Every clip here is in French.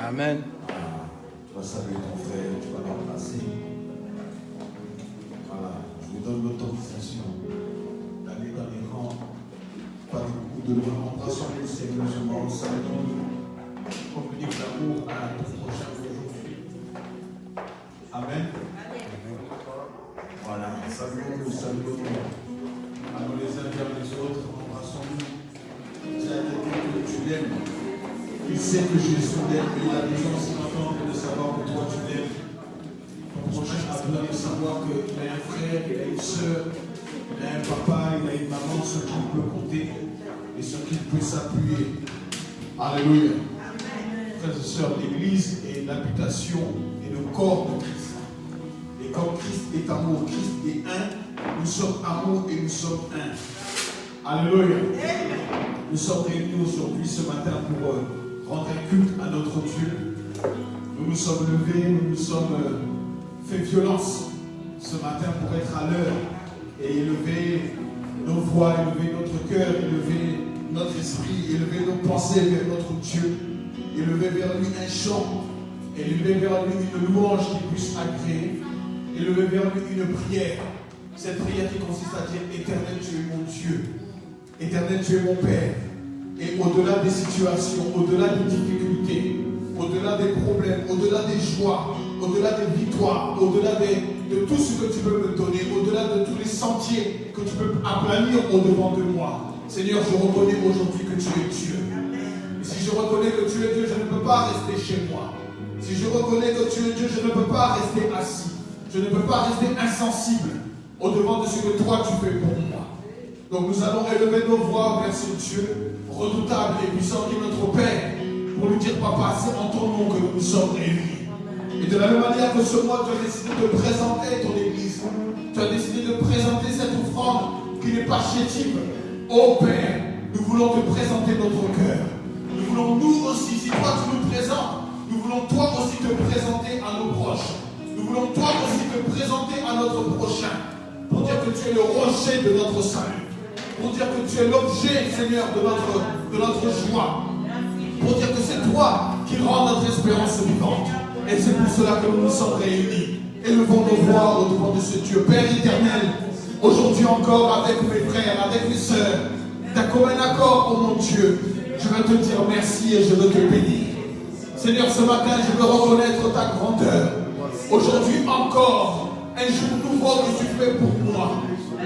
Amen. Tu vas saluer ton frère, tu vas l'embrasser. Voilà, je vous donne l'autorisation d'aller dans les rangs, pas beaucoup de loin. Embrassons-nous sérieusement, saluons-nous, communique l'amour à ton prochain aujourd'hui. Amen. Voilà, saluons-nous, saluons-nous. Allons les uns vers les autres, embrassons-nous. C'est quelqu'un que tu l'aimes. Il sait que Jésus l'aime, mais il a besoin ce matin de savoir que toi tu l'aimes. Ton prochain a besoin de savoir qu'il a un frère, il a une soeur, il a un papa, il a une maman sur qui il peut compter et sur qui il peut s'appuyer. Alléluia. Frères et sœurs, l'Église est l'habitation et le corps de Christ. Et comme Christ est amour, Christ est un, nous sommes amour et nous sommes un. Alléluia. Nous sommes réunis aujourd'hui ce matin pour rendre un culte à notre Dieu. Nous nous sommes levés, nous nous sommes fait violence ce matin pour être à l'heure et élever nos voix, élever notre cœur, élever notre esprit, élever nos pensées vers notre Dieu, élever vers lui un chant, élever vers lui une louange qui puisse agréer, élever vers lui une prière. Cette prière qui consiste à dire: Éternel, tu es mon Dieu, Éternel, tu es mon Père. Et au-delà des situations, au-delà des difficultés, au-delà des problèmes, au-delà des joies, au-delà des victoires, au-delà de tout ce que tu peux me donner, au-delà de tous les sentiers que tu peux aplanir au-devant de moi, Seigneur, je reconnais aujourd'hui que tu es Dieu. Et si je reconnais que tu es Dieu, je ne peux pas rester chez moi. Si je reconnais que tu es Dieu, je ne peux pas rester assis. Je ne peux pas rester insensible au-devant de ce que toi tu fais pour moi. Donc nous allons élever nos voix vers ce Dieu redoutable et puissant qui est notre Père, pour lui dire: Papa, c'est en ton nom que nous nous sommes réunis. Et de la même manière que ce mois, tu as décidé de présenter ton Église, tu as décidé de présenter cette offrande qui n'est pas chétive. Ô Père, nous voulons te présenter notre cœur. Nous voulons nous aussi, si toi tu nous présentes, nous voulons toi aussi te présenter à nos proches. Nous voulons toi aussi te présenter à notre prochain, pour dire que tu es le rocher de notre salut. Pour dire que tu es l'objet, Seigneur, de notre joie. Pour dire que c'est toi qui rends notre espérance vivante. Et c'est pour cela que nous nous sommes réunis. Élevons nos voix au-devant de ce Dieu. Père éternel, aujourd'hui encore, avec mes frères, avec mes sœurs, d'un commun accord, oh mon Dieu, je veux te dire merci et je veux te bénir. Seigneur, ce matin, je veux reconnaître ta grandeur. Aujourd'hui encore, un jour nouveau que tu fais pour moi.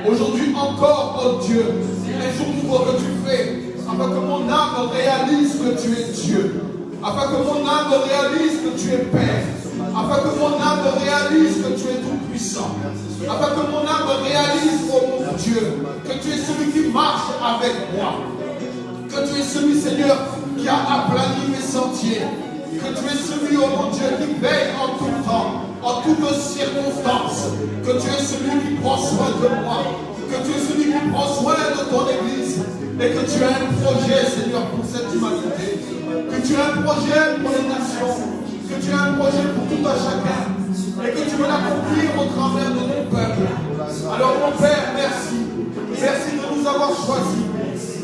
Aujourd'hui encore, oh Dieu, un jour nouveau que tu fais, afin que mon âme réalise que tu es Dieu, afin que mon âme réalise que tu es Père, afin que mon âme réalise que tu es tout-puissant, afin que mon âme réalise, oh mon Dieu, que tu es celui qui marche avec moi, que tu es celui, Seigneur, qui a aplani mes sentiers, que tu es celui, oh mon Dieu, qui veille en tout temps, en toutes circonstances, que tu es celui qui prend soin de moi, que tu es celui qui prend soin de ton Église, et que tu as un projet, Seigneur, pour cette humanité, que tu as un projet pour les nations, que tu as un projet pour tout un chacun, et que tu veux l'accomplir au travers de ton peuple. Alors mon Père, merci. Merci de nous avoir choisis.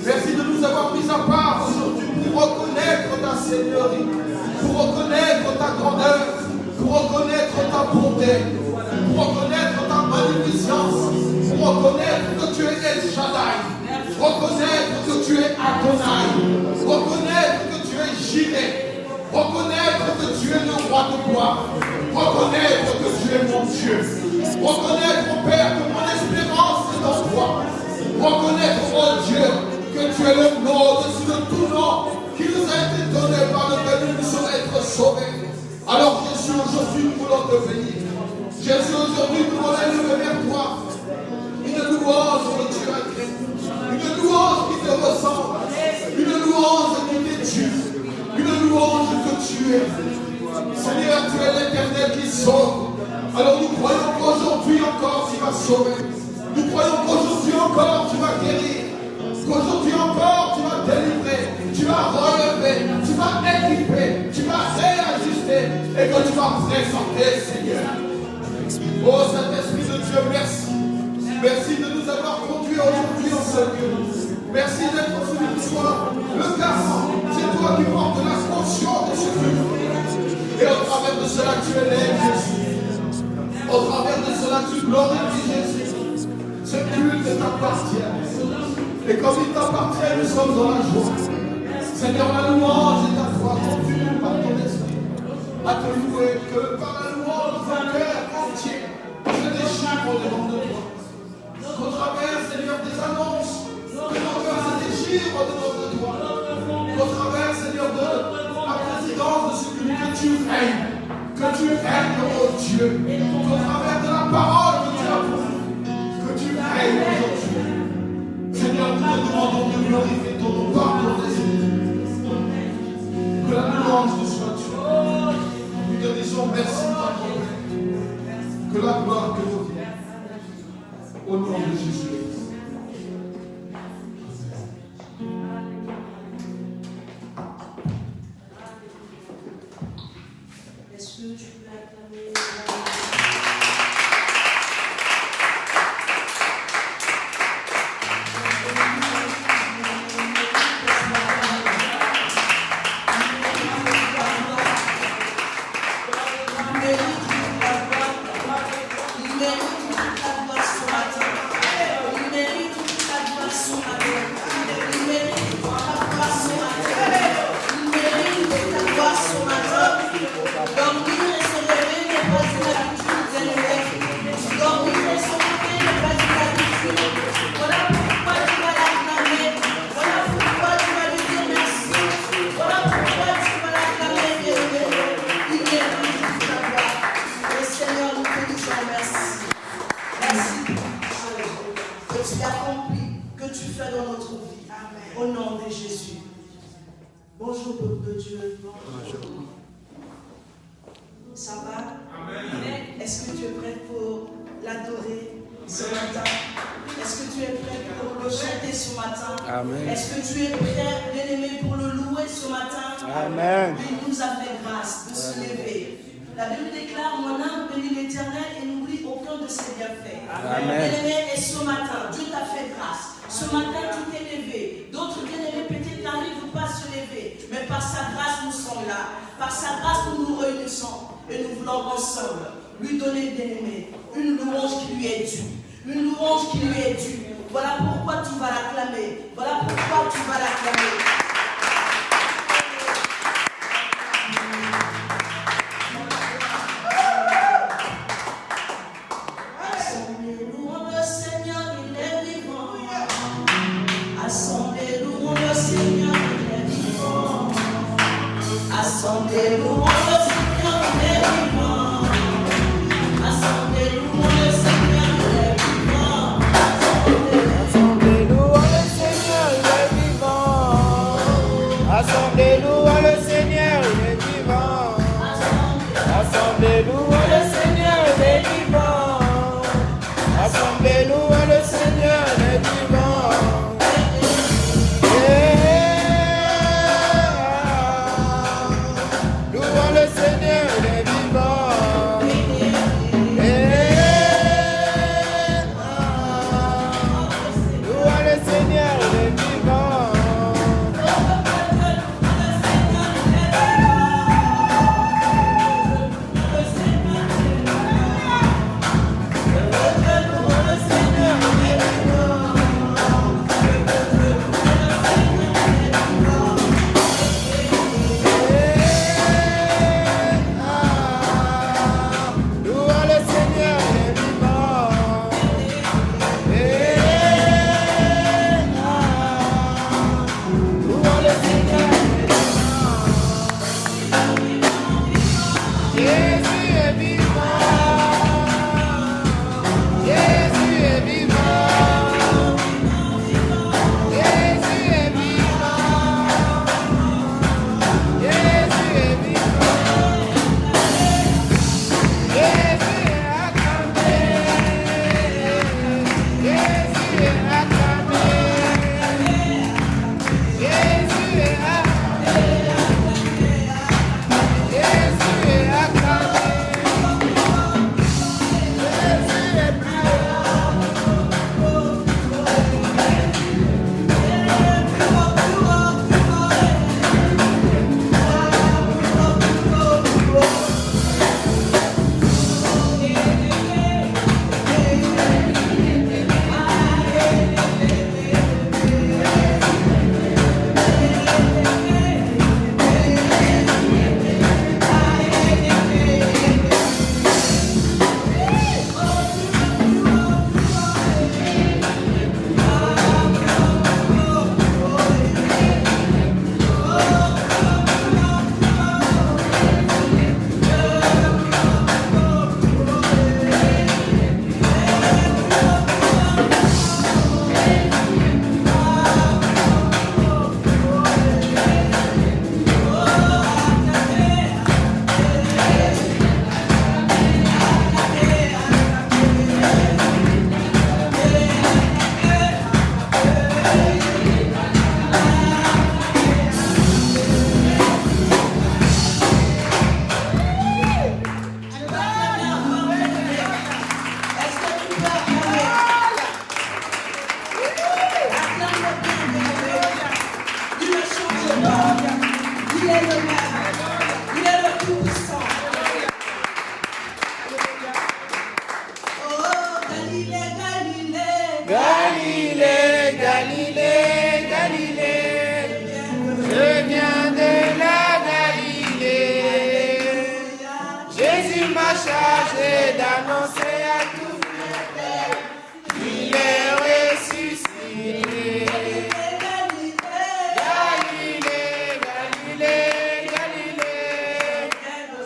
Merci de nous avoir mis à part aujourd'hui pour reconnaître ta Seigneurie, pour reconnaître ta grandeur, pour reconnaître ta bonté, pour reconnaître ta magnificence, pour reconnaître que tu es El Shaddai, reconnaître que tu es Adonai, reconnaître que tu es Jireh, reconnaître que tu es le roi de gloire, reconnaître que tu es mon Dieu, reconnaître, mon Père, que mon espérance est en toi, reconnaître, oh Dieu, que tu es le nom au-dessus de tout nom qui nous a été donné par lequel nous sommes être sauvés. Alors Jésus, aujourd'hui nous voulons te bénir. Jésus, aujourd'hui nous voulons élever vers toi une louange que tu as créée, une louange qui te ressemble, une louange qui t'est due, une louange que tu es. Seigneur, tu es l'Éternel qui sauve. Alors nous croyons qu'aujourd'hui encore tu vas sauver. Nous croyons qu'aujourd'hui encore tu vas guérir. Qu'aujourd'hui encore tu vas délivrer, tu vas relever, tu vas équiper, tu vas réajuster et que tu vas présenter, Seigneur. Oh Saint-Esprit de Dieu, merci. Merci de nous avoir conduits aujourd'hui en ce lieu. Merci d'être celui qui soit le garant. C'est toi qui portes la conscience de ce lieu. Et au travers de cela, tu élèves Jésus. Au travers de cela, tu glorifies Jésus. Ce culte t'appartient. Et comme il t'appartient, nous sommes dans la joie. Seigneur, la louange est à toi, continue par ton esprit à te louer, que par la louange, ton cœur entier se déchire au-devant de toi. Qu'au travers, Seigneur, des annonces, que ton cœur se déchire au-devant de toi. Qu'au travers, Seigneur, de la présidence de ce que tu règnes, oh Dieu. Qu'au travers de la parole que tu as promise, que tu règnes aujourd'hui. Seigneur, nous te demandons de glorifier ton nom par ton esprit. Que la louange te soit Dieu. Nous te disons merci de ta promesse. Que la gloire te revienne. Au nom de Jésus. Est-ce que tu peux acclamer le même. Il est le Tout-Puissant. Oh, Galilée, Galilée. Galilée, Galilée, Galilée, je viens de la Galilée. Jésus m'a chargé d'annoncer à tous mes frères qu'il est ressuscité. Galilée, Galilée, Galilée,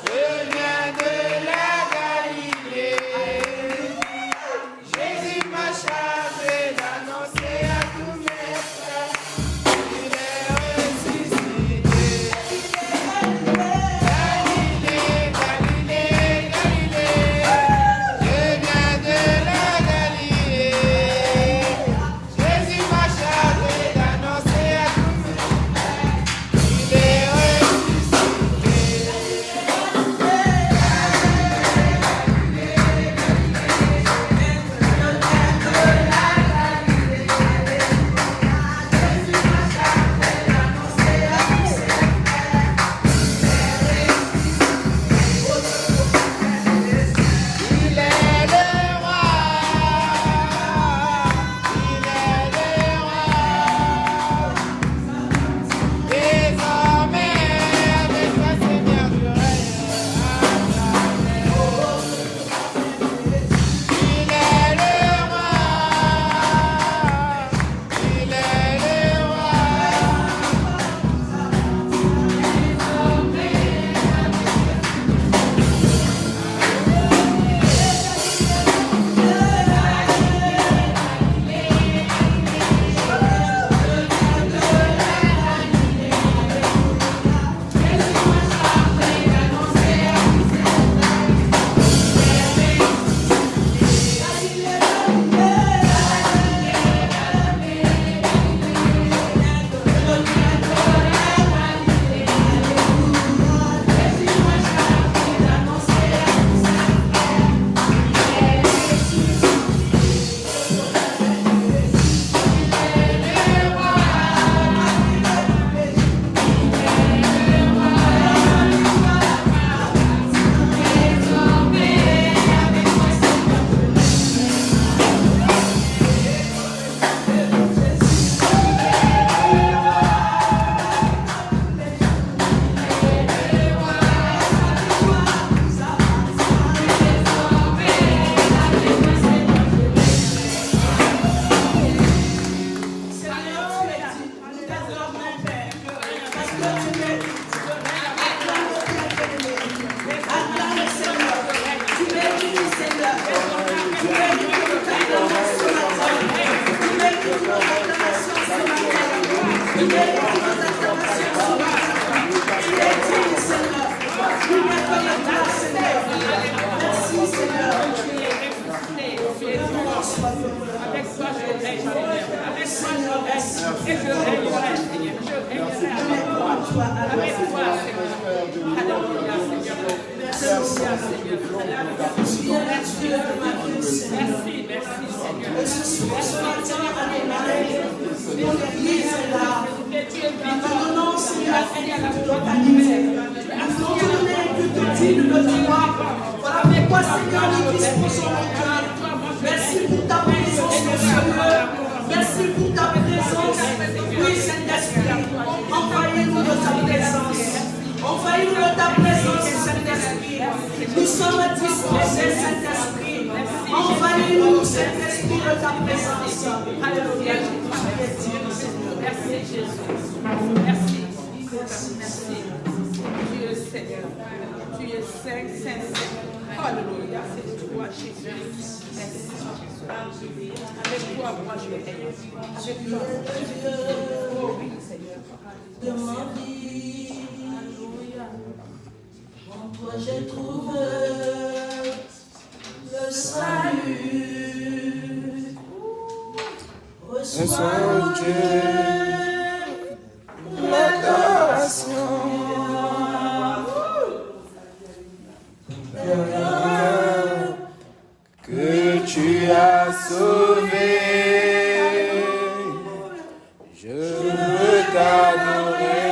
je viens de la Galilée. Jésus m'a chargé d'annoncer à tous mes frères qu'il est ressuscité. Galilée, Galilée, Galilée, je viens de la Galilée. Jésus m'a chargé d'annoncer à tous mes frères qu'il est Il est le roi, il est le roi. Désormais, avec toi, Seigneur du règne à jamais. Il est le roi, il est le roi. Seigneur, tu es dit, nous t'adorons, mon Père, parce que tu mérites. Acclame le Seigneur. Tu mérites, Seigneur. Tu mérites que nous t'adorons ce matin. Tu mérites nos acclamations ce matin. Tu mérites nos acclamations ce matin. Tu es digne, Seigneur. Tu m'appelles à toi, Seigneur. Merci, Seigneur. Vraiment, sois heureux. Avec toi, je règne, Seigneur. Avec toi, je règne. Et je règnerai, Seigneur. Je règnerai avec toi. Avec toi, Seigneur. Alléluia, Seigneur. Alléluia, Seigneur. Tu es la Dieu de ma vie, Seigneur. Merci, merci, Seigneur. Et ce soir, ce matin, à démarrer, mon Église est là. Nous te donnons, Seigneur, toute totalité. Nous voulons te donner un culte digne de toi. Voilà pourquoi, Seigneur, nous disposons nos cœurs. Merci pour ta présence, mon Seigneur. Merci pour ta présence. Oui, Saint-Esprit, envoyez-nous de ta présence. Envoyez-nous de ta présence, Saint-Esprit. Nous sommes disposés, Saint-Esprit. Envoyez-nous, Saint-Esprit, de ta présence. Alléluia. Merci, Jésus. Merci. Merci. Tu es Seigneur. Tu es saint, saint, saint. Alléluia. C'est toi, Jésus. Merci, Jésus. Avec toi, moi, je règne. Avec toi. Oh oui, Seigneur. De ma vie, en toi j'ai trouvé le salut. Reçois Dieu, l'adoration. Que tu as sauvé, je veux t'adorer.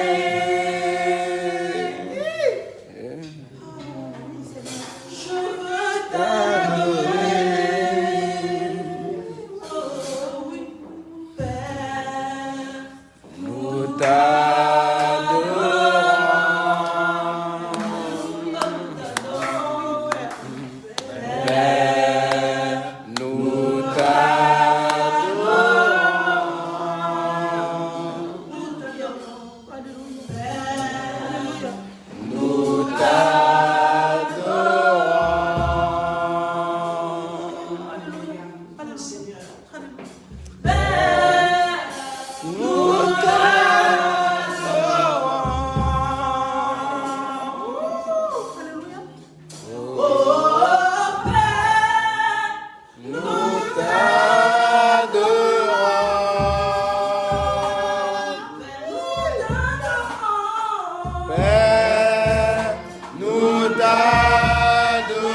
Père, nous t'adorons.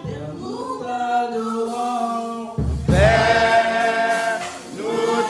Père, nous t'adorons. Père, nous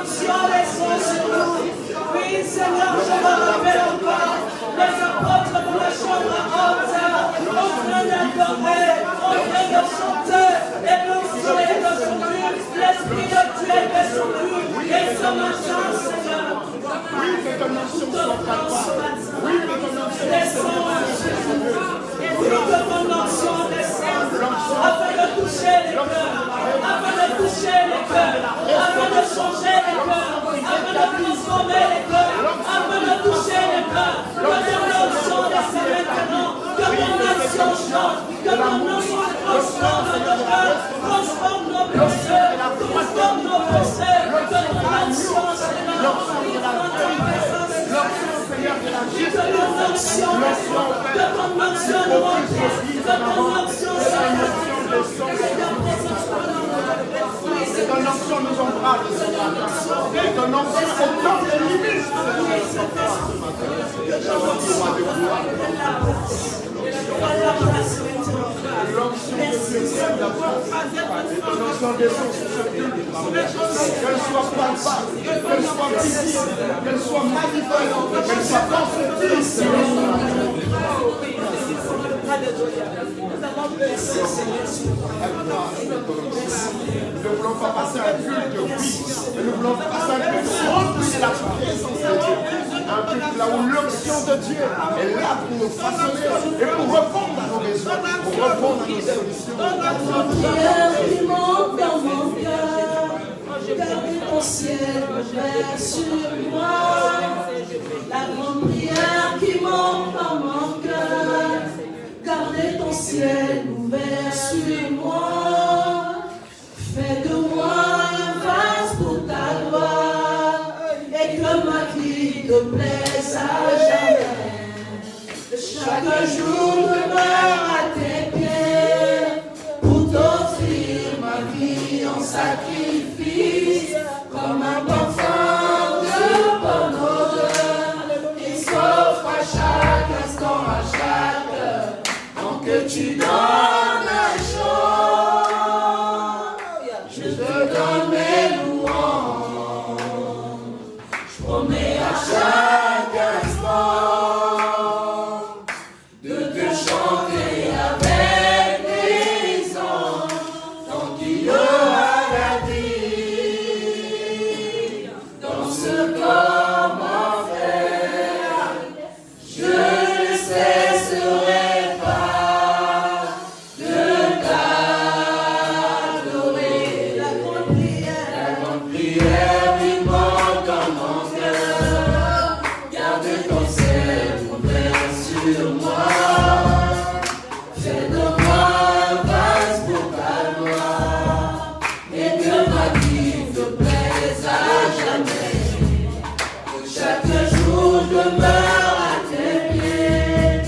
onction descend sur nous. Oui, Seigneur, je me rappelle encore les apôtres dans la chambre haute, en train d'adorer, en train de chanter, et l'onction est descendue, l'Esprit de Dieu est descendu, et ce matin, Seigneur, Oui, que ton onction soit palpable. Oui, que ton onction afin de toucher les cœurs, afin de changer les cœurs, afin de transformer les cœurs, afin de toucher les cœurs. Que ton onction descende maintenant, que ton action change, que ton onction transforme nos cœurs, transforme nos pensées, transforme nos pensées, que ton action, Seigneur, Seigneur de la que ton action nous remplisse, que ton action que ton onction nous embrasse, Seigneur. Que ton onction étend les limites, L'onction descend sur ce culte, qu'elle soit palpable, qu'elle soit visible, qu'elle soit manifeste, qu'elle soit constructive. Nous ne voulons pas passer un culte, oui, mais nous voulons passer un culte rempli de la présence de Dieu. Un culte là où l'onction de Dieu est là pour nous façonner et pour répondre à nos besoins, pour répondre à nos solutions. prière qui monte dans mon cœur, garde ton ciel ouvert sur moi. La grande prière qui monte dans mon cœur, garde ton ciel ouvert sur moi. Fais de moi un vase pour ta gloire et que ma vie te plaise à jamais. Chaque jour demeure à tes pieds pour t'offrir ma vie en sacrifice, comme un parfum de bonne odeur qui s'offre à chaque instant, à chaque heure, tant que tu donnes un chant. Je te donne mes louanges, je promets à chaque instant de te chanter avec les anges, tant qu'il y aura la vie dans ce corps enfer. Je ne cesserai pas de t'adorer. La grande prière vibrante dans mon cœur, garde ton ciel ouvert sur moi. Fais de moi un vase pour ta gloire et que ma vie te plaise à jamais. Que chaque jour demeure à tes pieds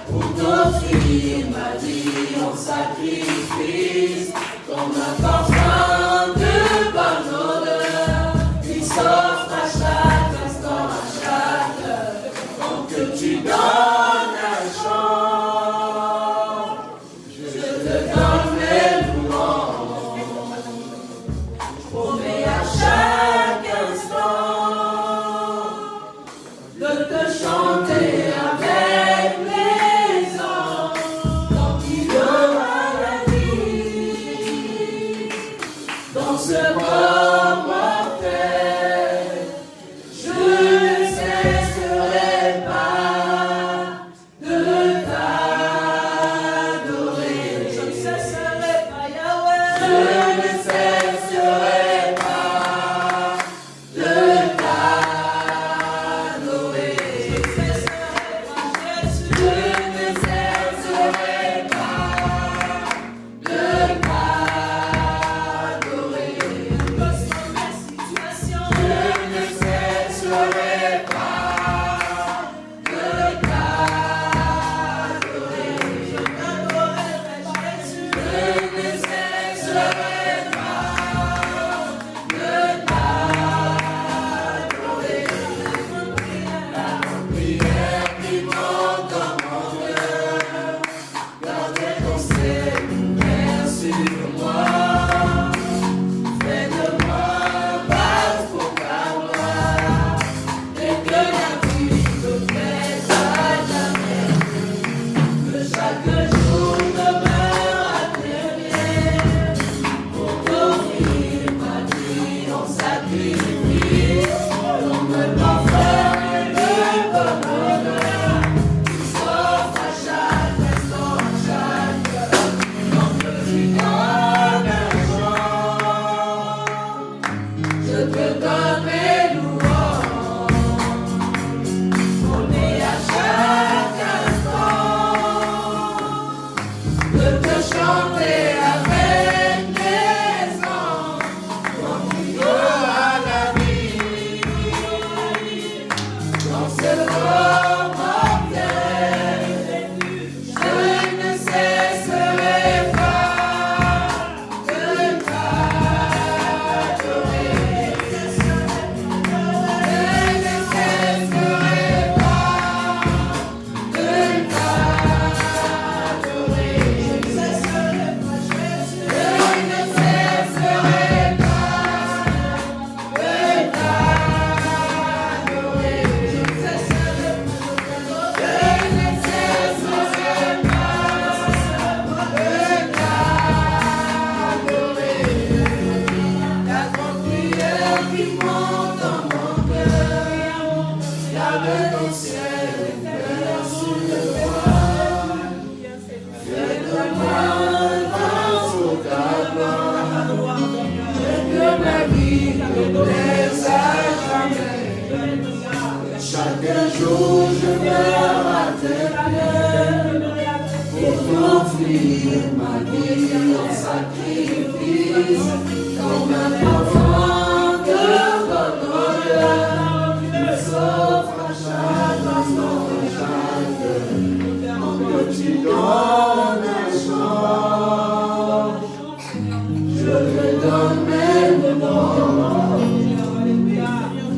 pour t'offrir ma vie en sacrifice, comme un parfum de bonne odeur qui s'offre à chaque instant, à chaque heure, tant que tu donnes un chant. Chaque jour je meurs à tes pieds pour t'offrir ma vie en sacrifice comme un enfant de ton honneur. Il s'offre à chaque instant, en que tu donnes un change. Je te donne mes moments,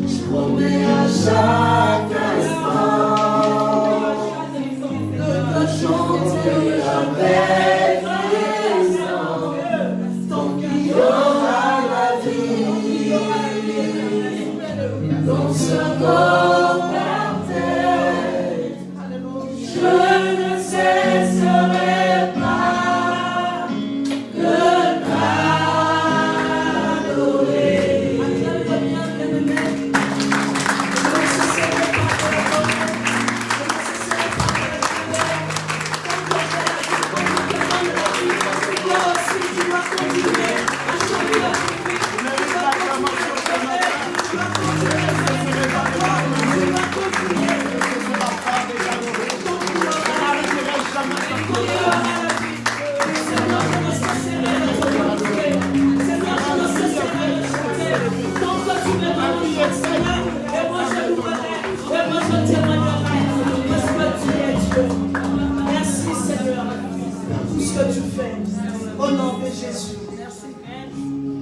je promets à chaque instant de te chanter avec raison, tant qu'il y aura la vie dans ce corps parfait. Je ne cesserai pas de t'adorer. Merci Seigneur pour tout ce que tu fais. Au nom de Jésus.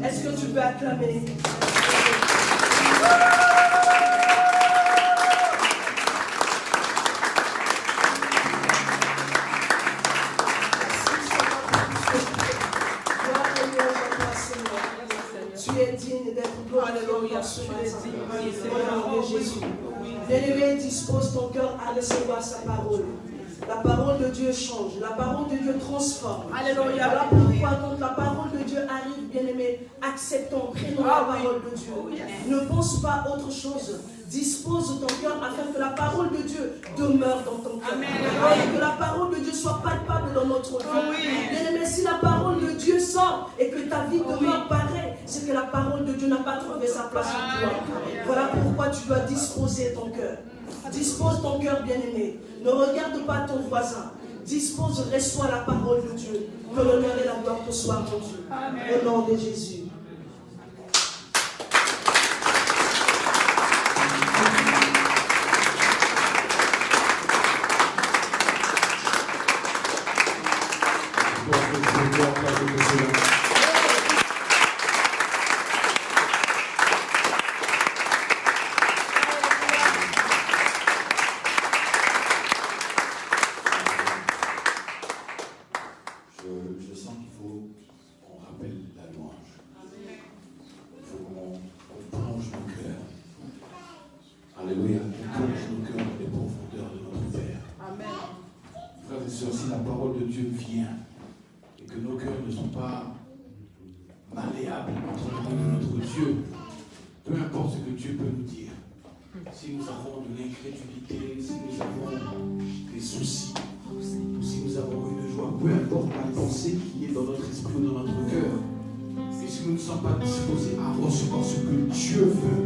Est-ce que tu peux acclamer? Tu es digne d'être glorifié dans ce matin. Au nom de Jésus. Bien-aimé, dispose ton cœur à recevoir sa parole. La parole de Dieu change, la parole de Dieu transforme. Alléluia. Voilà pourquoi quand la parole de Dieu arrive, bien-aimé, acceptons, prenons la parole de Dieu. Ne pense pas autre chose. Dispose ton cœur afin que la parole de Dieu demeure dans ton cœur. Et que la parole de Dieu soit palpable dans notre vie. Bien-aimé, si la parole de Dieu sort et que ta vie demeure pareille, c'est que la parole de Dieu n'a pas trouvé sa place en toi. Voilà pourquoi tu dois disposer ton cœur. Dispose ton cœur, bien-aimé. Ne regarde pas ton voisin. Dispose, reçois la parole de Dieu. Que l'honneur et la gloire te soient rendus. Au nom de Jésus. Je sens qu'il faut qu'on rappelle la louange. Il faut qu'on plonge nos cœurs. Alléluia. On plonge nos cœurs dans les profondeurs de notre Père. Amen. Frères et sœurs, si la parole de Dieu vient et que nos cœurs ne sont pas malléables entre les mains de notre Dieu, peu importe ce que Dieu peut nous dire, si nous avons de l'incrédulité, si nous avons des soucis, si nous avons une joie, peu importe la pensée qui est dans notre esprit ou dans notre cœur, et si nous ne sommes pas disposés à recevoir ce que Dieu veut,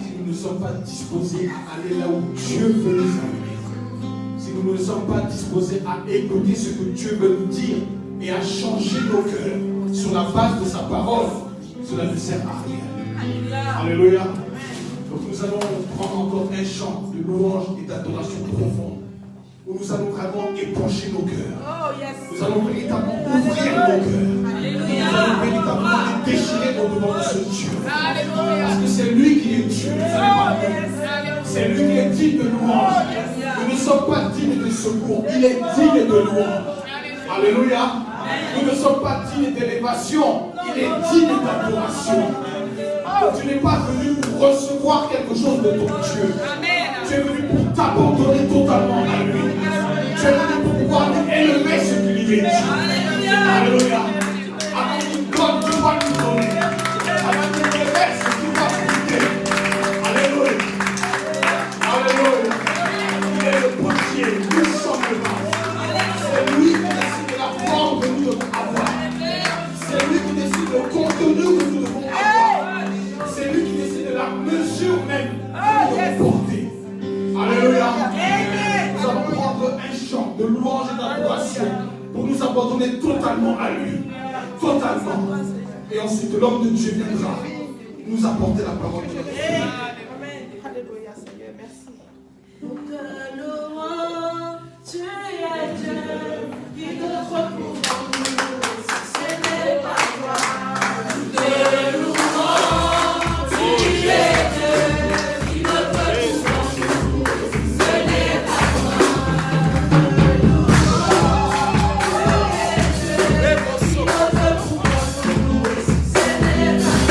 si nous ne sommes pas disposés à aller là où Dieu veut nous amener, si nous ne sommes pas disposés à écouter ce que Dieu veut nous dire et à changer nos cœurs sur la base de sa parole, cela ne sert à rien. Alléluia. Donc nous allons prendre encore un chant de louange et d'adoration profonde, où nous allons vraiment épancher nos cœurs. Nous allons véritablement ouvrir nos cœurs. Nous allons véritablement les déchirer au devant de ce Dieu. Parce que c'est lui qui est Dieu. C'est lui qui est digne de louange. Nous ne sommes pas dignes de secours. Il est digne de louange. Alléluia. Nous ne sommes pas dignes d'élévation. Il est digne d'adoration. Tu n'es pas venu pour recevoir quelque chose de ton Dieu. Tu es venu pour t'abandonner totalement à lui. Tu es venu pour pouvoir élever ce qui lui est dit. Alléluia. Avant qu'il donne, tu vas lui donner. Avant qu'il révèle ce qu'il va vous dire. Alléluia. Alléluia. abandonner totalement à lui. Totalement. Et ensuite, l'homme de Dieu viendra nous apporter la parole de Dieu. Alléluia, Seigneur, merci. Nous te louons, tu es Dieu, qui te recouvre en nous, si ce n'est pas toi. Nous te louons, tu es Dieu, qui te recouvre en nous, si ce n'est pas toi. Nous te louons, tu es Dieu, qui te recouvre en nous, si ce n'est pas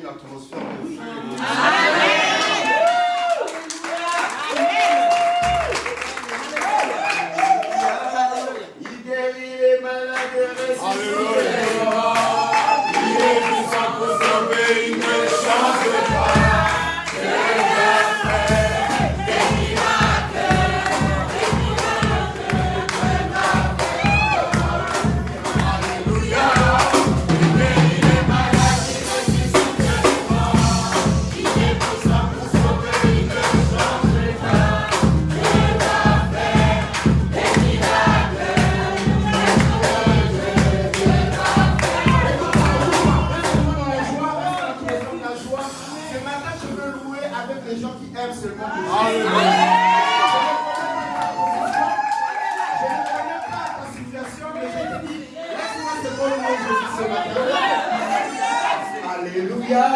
l'atmosphère de feu. Il guérit les malades et ressuscite. Il est puissant pour sauver, il ne change pas. avec les gens qui aiment seulement Dieu. Je ne connais pas ta situation, mais je te dis, laisse-moi seulement louer Jésus ce matin. Alléluia.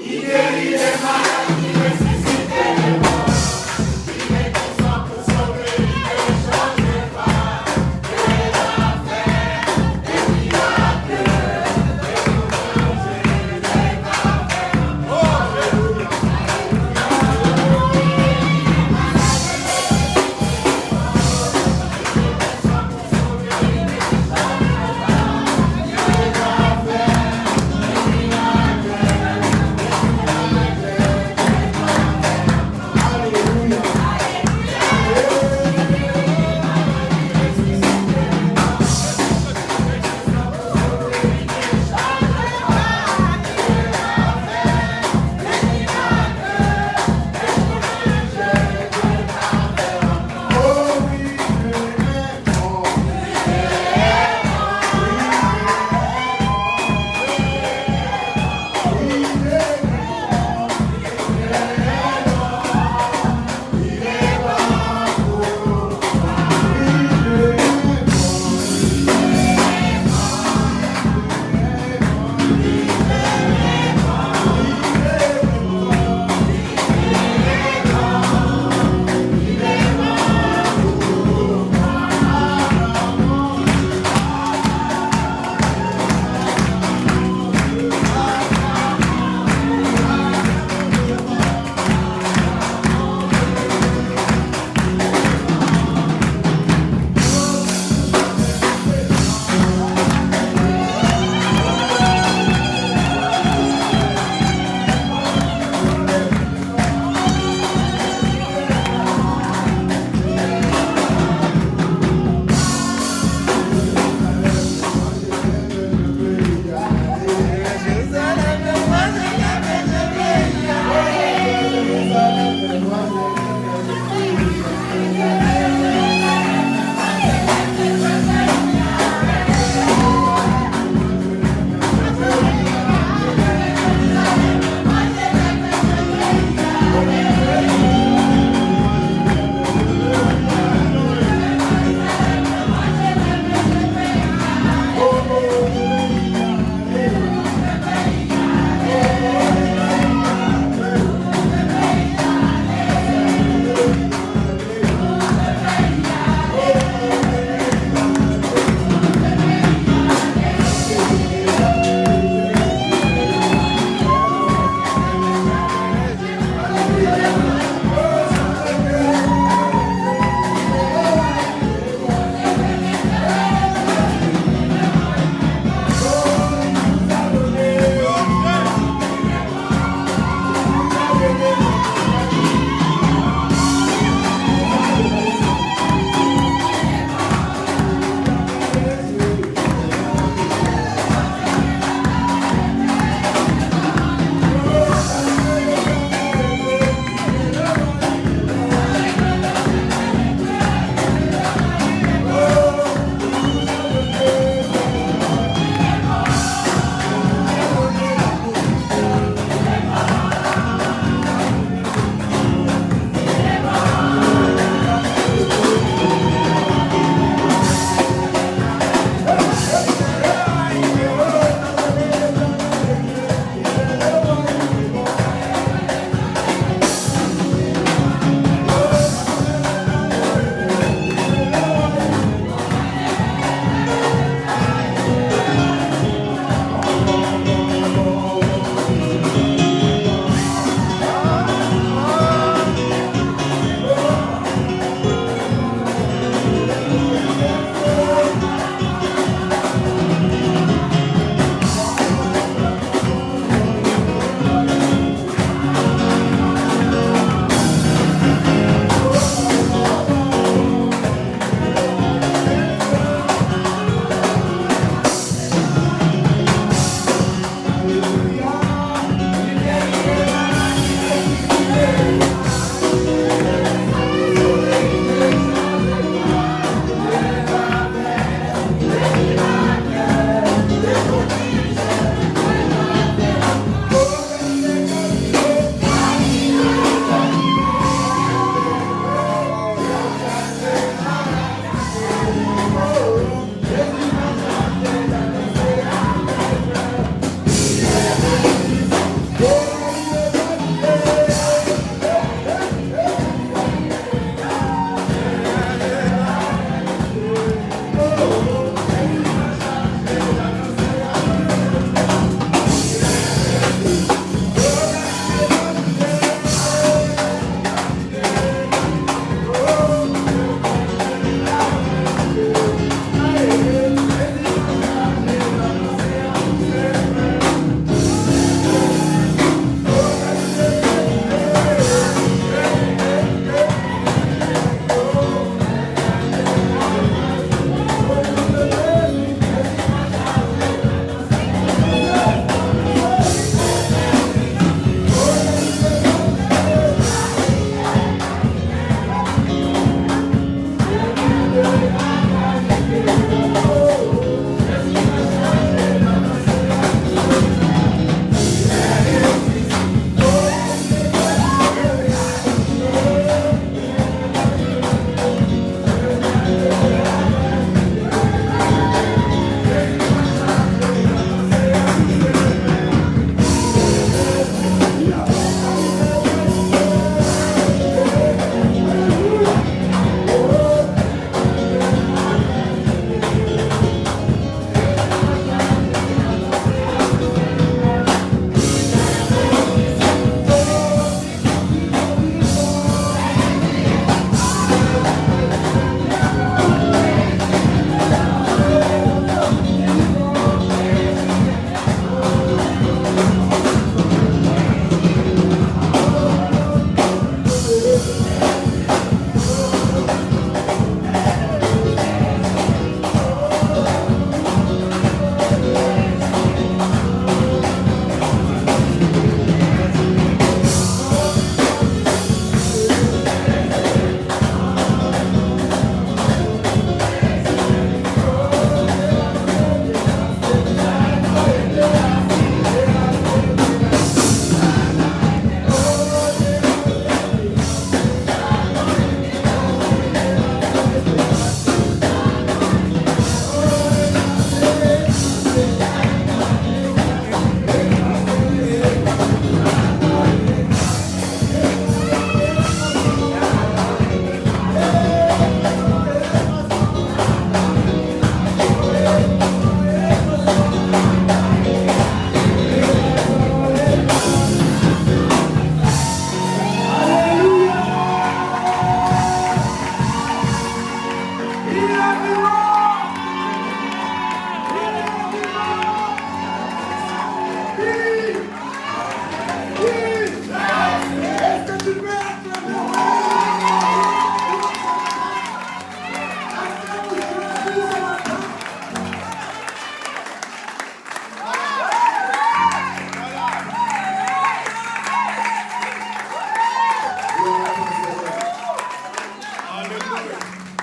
Il guérit les malades, il ressuscite les morts. Il est constant pour sauver, il ne change pas. Il a fait des miracles.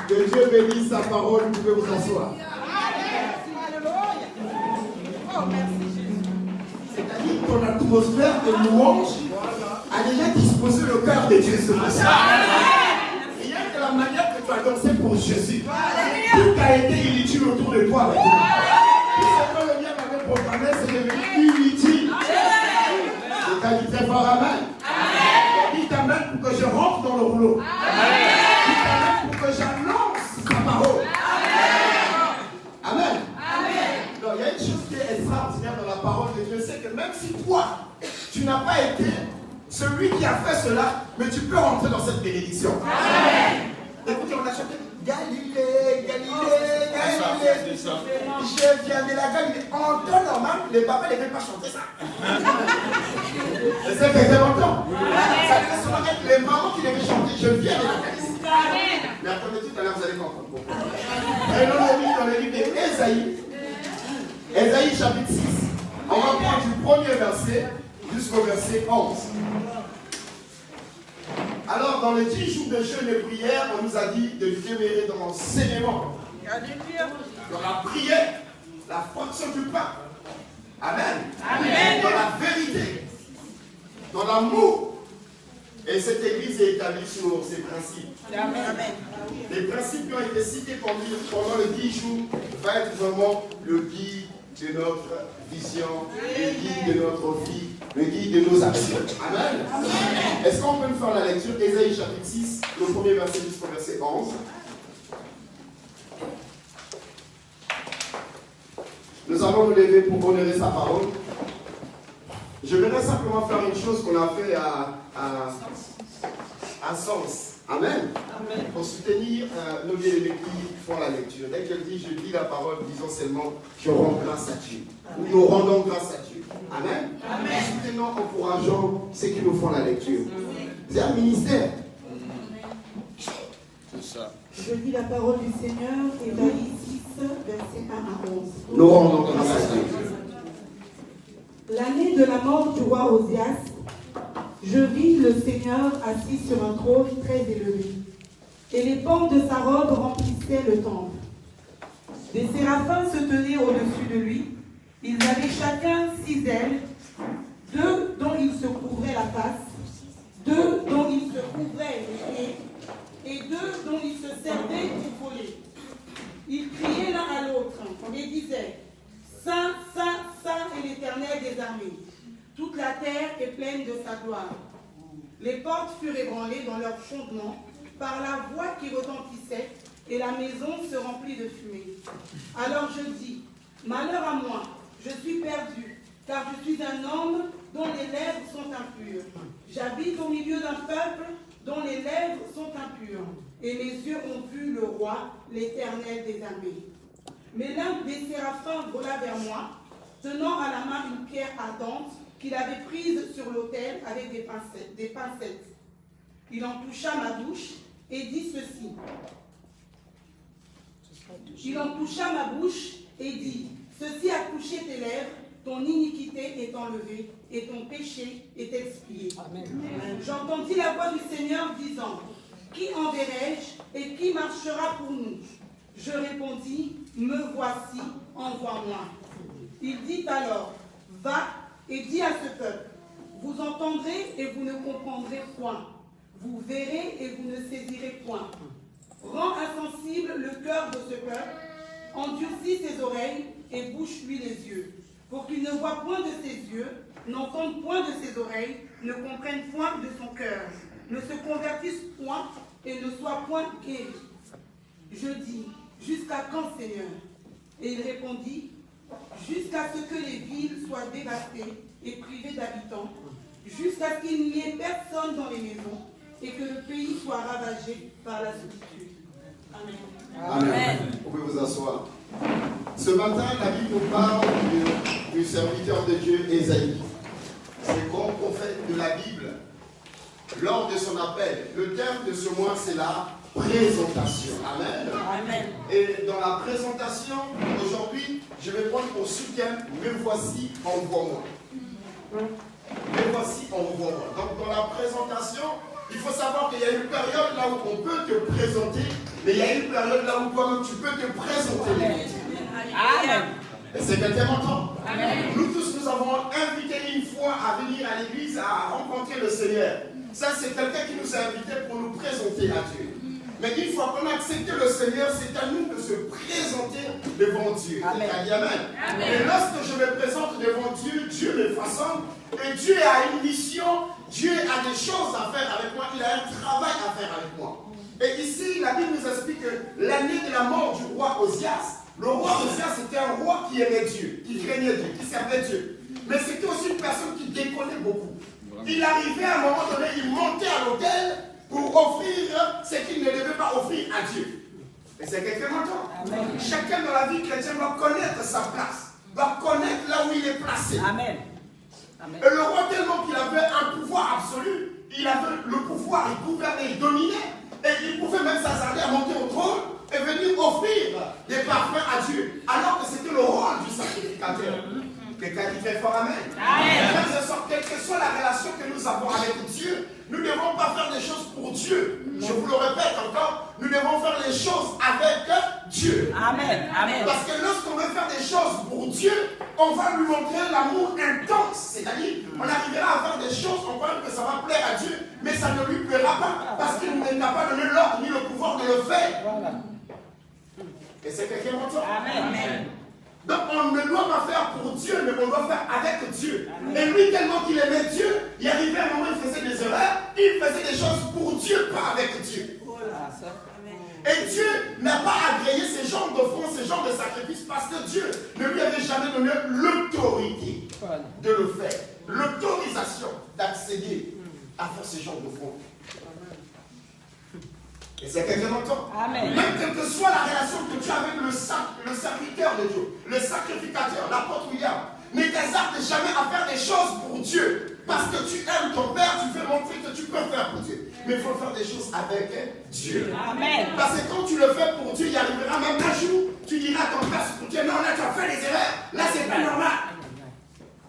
Que Dieu bénisse sa parole, vous pouvez vous asseoir. C'est-à-dire que ton atmosphère de louange a déjà disposé le cœur de Dieu ce matin. Rien que la manière que tu as dansé pour Jésus, tout a été inutile autour de toi maintenant. Tout ce que le mien m'avait proclamé, c'est devenu inutile. C'est qualité fort, amen. Dites amen pour que je rentre dans le rouleau. Dites amen pour que j'annonce sa parole. Amen. Donc il y a une chose qui est extraordinaire dans la parole de Dieu, c'est que même si toi, tu n'as pas été celui qui a fait cela, mais tu peux rentrer dans cette bénédiction. Amen. Écoutez, on a chanté Galilée, Galilée, Galilée. Je viens de la Galilée. En temps normal, les papas ne devaient pas chanter ça. C'est que c'est longtemps. Ça devait seulement être les mamans qui devaient chanter. Je viens de la Galilée. Mais attendez, tout à l'heure, vous allez comprendre pourquoi. Et nous, on lit dans le livre d'Ésaïe. Ésaïe chapitre 6. On va prendre du premier verset jusqu'au verset 11. Alors, dans les 10 jours de jeûne et prière, on nous a dit de demeurer dans l'enseignement, dans la prière, la fonction du pain. Amen. Amen. Dans la vérité, dans l'amour. Et cette église est établie sur ces principes. Amen. Les principes qui ont été cités pendant les 10 jours vont être vraiment le guide de notre vision, le guide de notre vie le guide de nos actions. Amen. Est-ce qu'on peut nous faire la lecture? Ésaïe chapitre 6, le premier verset jusqu'au verset 11. Nous allons nous lever pour honorer sa parole. Je voudrais simplement faire une chose qu'on a fait à Sens. Amen. Amen. Pour soutenir nos bien-aimés qui font la lecture. Dès que je lis la parole, disons seulement je rends grâce à Dieu. Ou nous rendons grâce à Dieu. Amen. Amen. Soutenons, encourageons ceux qui nous font la lecture. C'est un ministère. C'est ça. Je lis la parole du Seigneur, Ésaïe 6, versets 1 à 11. Nous rendons grâce à Dieu. L'année de la mort du roi Osias, je vis le Seigneur assis sur un trône très élevé, et les pans de sa robe remplissaient le temple. Des séraphins se tenaient au-dessus de lui. Ils avaient chacun 6 ailes, 2 dont ils se couvraient la face, 2 dont ils se couvraient les pieds, et 2 dont ils se servaient pour voler. Ils criaient l'un à l'autre et disaient: Saint, Saint, Saint est l'Éternel des armées. Toute la terre est pleine de sa gloire. Les portes furent ébranlées dans leur fondement par la voix qui retentissait, et la maison se remplit de fumée. Alors je dis: malheur à moi, je suis perdu, car je suis un homme dont les lèvres sont impures. J'habite au milieu d'un peuple dont les lèvres sont impures, et mes yeux ont vu le roi, l'Éternel des armées. Mais l'un des séraphins vola vers moi, tenant à la main une pierre ardente qu'il avait prise sur l'autel avec des pincettes. Il en toucha ma bouche et dit ceci. Il en toucha ma bouche et dit: ceci a touché tes lèvres, ton iniquité est enlevée et ton péché est expié. J'entendis la voix du Seigneur disant: qui enverrai-je et qui marchera pour nous? Je répondis: me voici, envoie-moi. Il dit alors: va et dis à ce peuple: vous entendrez et vous ne comprendrez point. Vous verrez et vous ne saisirez point. Rends insensible le cœur de ce peuple, endurcis ses oreilles et bouche-lui les yeux, pour qu'il ne voie point de ses yeux, n'entende point de ses oreilles, ne comprenne point de son cœur, ne se convertisse point et ne soit point guéri. Je dis: jusqu'à quand, Seigneur? Et il répondit: jusqu'à ce que les villes soient dévastées et privées d'habitants, jusqu'à ce qu'il n'y ait personne dans les maisons et que le pays soit ravagé par la solitude. Amen. Amen. Vous pouvez vous asseoir. Ce matin, la Bible nous parle du serviteur de Dieu, Ésaïe. C'est grand prophète de la Bible. Lors de son appel, le terme de ce mois, c'est la présentation. Amen. Amen. Et dans la présentation, aujourd'hui, je vais prendre pour sous-thème: me voici, envoie-moi. Me voici, envoie-moi. Donc, dans la présentation, il faut savoir qu'il y a une période là où on peut te présenter, mais il y a une période là où toi-même tu peux te présenter. Amen. Et c'est quelqu'un m'entend. Nous tous, nous avons invité une fois à venir à l'église à rencontrer le Seigneur. Ça, c'est quelqu'un qui nous a invités pour nous présenter à Dieu. Mais une fois qu'on a accepté le Seigneur, c'est à nous de se présenter devant Dieu. Amen. Amen. Et lorsque je me présente devant Dieu, Dieu me façonne. Et Dieu a une mission, Dieu a des choses à faire avec moi, il a un travail à faire avec moi. Et ici, la Bible nous explique que l'année de la mort du roi Osias, le roi Osias était un roi qui aimait Dieu, qui craignait Dieu, qui servait Dieu. Mais c'était aussi une personne qui déconnait beaucoup. Il arrivait à un moment donné, il montait à l'autel pour offrir ce qu'il ne devait pas offrir à Dieu. Et c'est quelqu'un m'entend. Chacun dans la vie chrétienne doit connaître sa place, doit connaître là où il est placé. Amen. Amen. Et le roi, tellement qu'il avait un pouvoir absolu, il avait le pouvoir, il gouvernait, il dominait, et il pouvait même s'hasarder à monter au trône et venir offrir des parfums à Dieu, alors que c'était le rôle du sacrificateur. Quelqu'un qui fait fort amen. Quelle que soit la relation que nous avons avec Dieu, nous ne devons pas faire des choses pour Dieu. Je vous le répète encore, nous devons faire les choses avec Dieu. Amen. Amen. Parce que lorsqu'on veut faire des choses pour Dieu, on va lui montrer l'amour intense. C'est-à-dire, on arrivera à faire des choses, on croit que ça va plaire à Dieu, mais ça ne lui plaira pas. Parce qu'il n'a pas donné l'ordre ni le pouvoir de le faire. Et c'est quelqu'un d'autre. Amen. Donc on ne doit pas faire pour Dieu, mais on doit faire avec Dieu. Et lui, tellement qu'il aimait Dieu, il arrivait à un moment où il faisait des erreurs, il faisait des choses pour Dieu, pas avec Dieu. Et Dieu n'a pas agréé ces genres d'offrandes, ces genres de sacrifices, parce que Dieu ne lui avait jamais donné l'autorité de le faire, l'autorisation d'accéder à faire ces genres d'offrandes. Et c'est quelqu'un d'entend. Même quelle que soit la relation que tu as avec le serviteur de Dieu, le sacrificateur, l'apôtre William, ne t'hésite jamais à faire des choses pour Dieu. Parce que tu aimes ton Père, tu veux montrer que tu peux faire pour Dieu. Mais il faut faire des choses avec Dieu. Amen. Parce que quand tu le fais pour Dieu, il arrivera même un jour, tu diras à ton Père, pour Dieu, non, là tu as fait des erreurs, là c'est pas normal.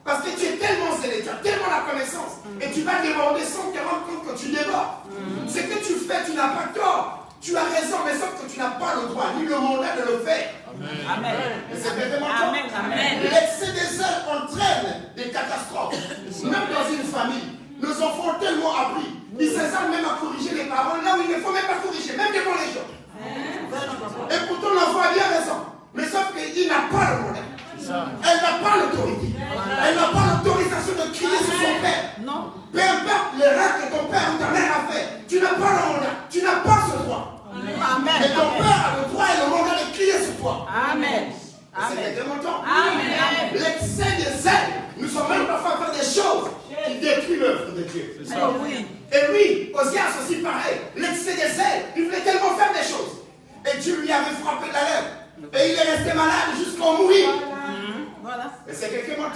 Parce que tu es tellement zélé, tu as tellement la connaissance, et tu vas déborder sans te rendre compte que tu débordes. Ce que tu fais, tu n'as pas tort. Tu as raison, mais sauf que tu n'as pas le droit, ni le mandat de le faire. Amen. Et c'est vraiment l'excès des zèles entraîne des catastrophes. Même dans une famille, nos enfants ont tellement appris. Ils s'exaltent même à corriger les parents là où il ne faut même pas corriger, même devant les gens. Et pourtant l'enfant a bien raison. Mais sauf qu'il n'a pas le mandat. Elle n'a pas l'autorité. Elle n'a pas l'autorisation de crier sur son père. Non. Peu importe les règles que ton père ou ta mère a fait, tu n'as pas le mandat. Tu n'as pas ce droit. Amen. Et ton père a le droit et le mandat de crier sur toi. Amen. C'est tellement temps. Amen. L'excès des zèle nous sommes même parfois à faire des choses qui détruisent l'œuvre de Dieu. C'est ça. Oui. Et lui, Osias aussi pareil. L'excès des zèle, il voulait tellement faire des choses. Et Dieu lui avait frappé la lèvre. Et il est resté malade jusqu'à mourir. Voilà. Et c'est quelqu'un d'autre.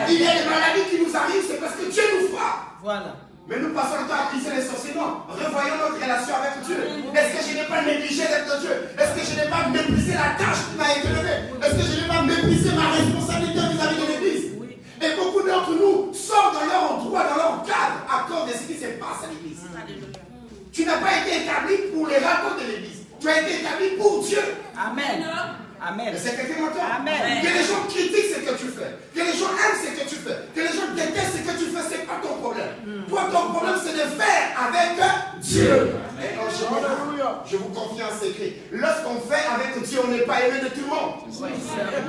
Il y a des maladies qui nous arrivent, c'est parce que Dieu nous frappe. Voilà. Mais nous passons le temps à briser les sorciers. Non, revoyons notre relation avec Dieu. Est-ce que je n'ai pas négligé d'être Dieu? Est-ce que je n'ai pas méprisé la tâche qui m'a été donnée? Est-ce que je n'ai pas méprisé ma responsabilité vis-à-vis de l'Église? Oui. Et beaucoup d'entre nous sortent dans leur droit, dans leur cadre, à cause de ce qui se passe à l'Église. Tu n'as pas été établi pour les rapports de l'Église. Tu as été établi pour Dieu. Amen. Amen. C'est quelqu'un d'autre. Amen. Que les gens critiquent ce que tu fais. Que les gens aiment ce que tu fais. Que les gens détestent ce que tu fais, c'est pas ton problème. Toi, ton problème, c'est de faire avec Dieu. Et je vous confie un secret. Lorsqu'on fait avec Dieu, on n'est pas aimé de tout le monde. Oui, c'est vrai.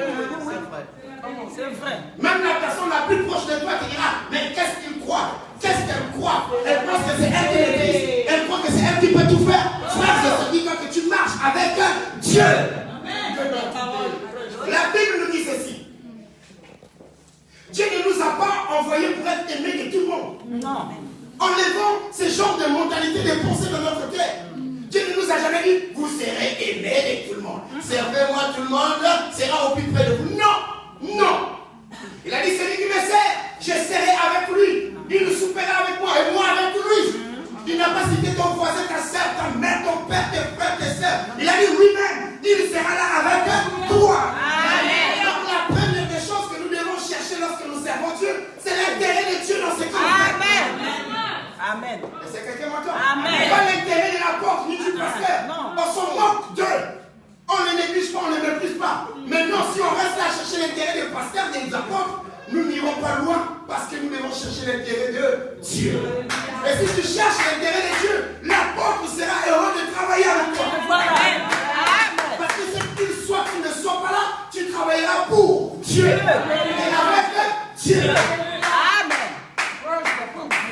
C'est vrai. Même la personne la plus proche de toi te dira, mais qu'est-ce qu'il croit? Qu'est-ce qu'elle croit? Elle pense que c'est elle qui l'utilise. Elle croit que c'est elle qui peut tout faire. Frère, je te dis que tu marches avec Dieu. La Bible nous dit ceci. Dieu ne nous a pas envoyés pour être aimés de tout le monde. Non. Enlevons ce genre de mentalité, de pensée de notre terre. Dieu ne nous a jamais dit, vous serez aimés de tout le monde. Servez-moi, tout le monde sera au plus près de vous. Non, non. Il a dit, celui qui me sert, je serai avec lui. Il nous soupera avec moi et moi avec lui. Il n'a pas cité ton voisin, ta soeur, ta mère, ton père, tes frères, tes soeurs. Il a dit lui-même, il sera là avec toi. Amen. Donc la première des choses que nous devons chercher lorsque nous servons Dieu, c'est l'intérêt de Dieu dans ce qu'on fait. Amen. Amen. Et c'est quelqu'un m'entend? Amen. Pas l'intérêt de l'apôtre ni du pasteur. Non. On s'en moque d'eux. On ne les néglige pas, on ne les méprise pas. Maintenant, si on reste là à chercher l'intérêt des pasteurs, des apôtres, nous n'irons pas loin parce que nous devons chercher l'intérêt de Dieu. Et si tu cherches l'intérêt de Dieu, l'apôtre sera heureux de travailler avec toi. Parce que ce qu'il soit, tu ne sois pas là, tu travailleras pour Dieu. Et avec Dieu. Amen.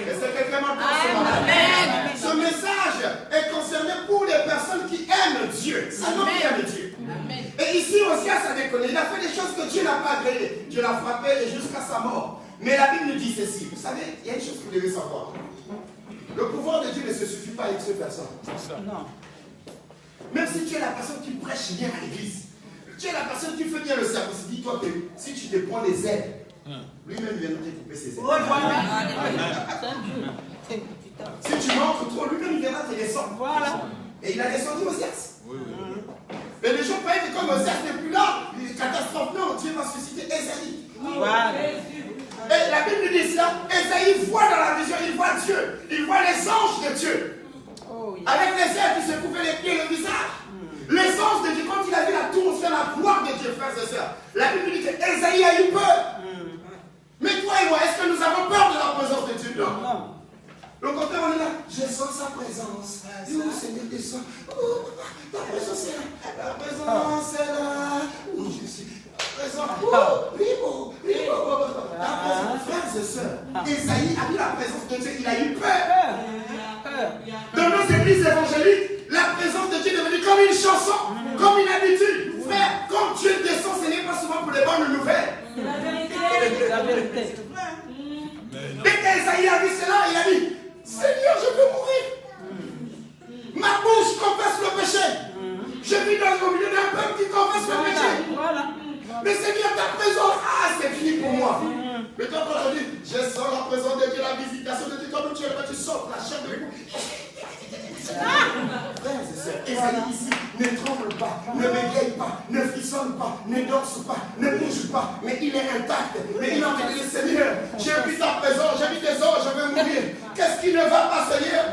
Et c'est quelqu'un m'entend. Ce message est concerné pour les personnes qui aiment Dieu. C'est un homme qui aime Dieu. Et ici, Osias a déconné. Il a fait des choses que Dieu n'a pas agréées. Dieu l'a frappé jusqu'à sa mort. Mais la Bible nous dit ceci. Vous savez, il y a une chose que vous devez savoir. Le pouvoir de Dieu ne se suffit pas à une seule personne. Non. Même si tu es la personne qui prêche bien à l'église, tu es la personne qui fait bien le service, dis-toi que si tu te prends les ailes, lui-même viendra te couper ses ailes. Si tu manques trop, lui-même viendra te descendre. Voilà. Et il a descendu Osias. Oui. Mais les gens croyaient que comme Osias n'est plus là, les catastrophes, non, Dieu va susciter Esaïe. Voilà. Et la Bible dit ça, Esaïe voit dans la vision, il voit Dieu, il voit les anges de Dieu. Oh, yeah. Avec les ailes qui se coupaient les pieds et le visage. Les anges de Dieu, quand il a vu la tour sur la gloire de Dieu, frères et sœurs, la Bible dit que Esaïe a eu peur. Mais toi et moi, est-ce que nous avons peur de la présence de Dieu? Non. Le contraire, on est là, je sens sa présence. Oh Seigneur, descends. Oh, ta présence est là. La présence est là. Où je suis. présence. Frères et sœurs, Esaïe a vu la présence de Dieu, il a eu peur. Dans nos églises évangéliques, la présence de Dieu est devenue comme une chanson, comme une habitude. Frère, quand Dieu descend, ce n'est pas souvent pour les bonnes nouvelles. La vérité. Dès qu'Esaïe a vu cela, il a dit, Seigneur, je veux mourir. Ma bouche confesse le péché. Je vis dans le milieu d'un peuple qui confesse le péché. Voilà. Mais Seigneur, ta présence, c'est fini pour moi. Mais toi, quand je dis, je sens la présence de Dieu, la visitation de Dieu, comme tu es là, tu sors la chair de vous. Frères et sœurs, Esaïe ici ne tremble pas, ne bégaye pas, ne frissonne pas, ne danse pas, ne bouge pas, mais il est intact. Mais il a dit, Seigneur, j'ai vu ta présence, j'ai vu tes anges, je veux mourir. Qu'est-ce qui ne va pas, Seigneur?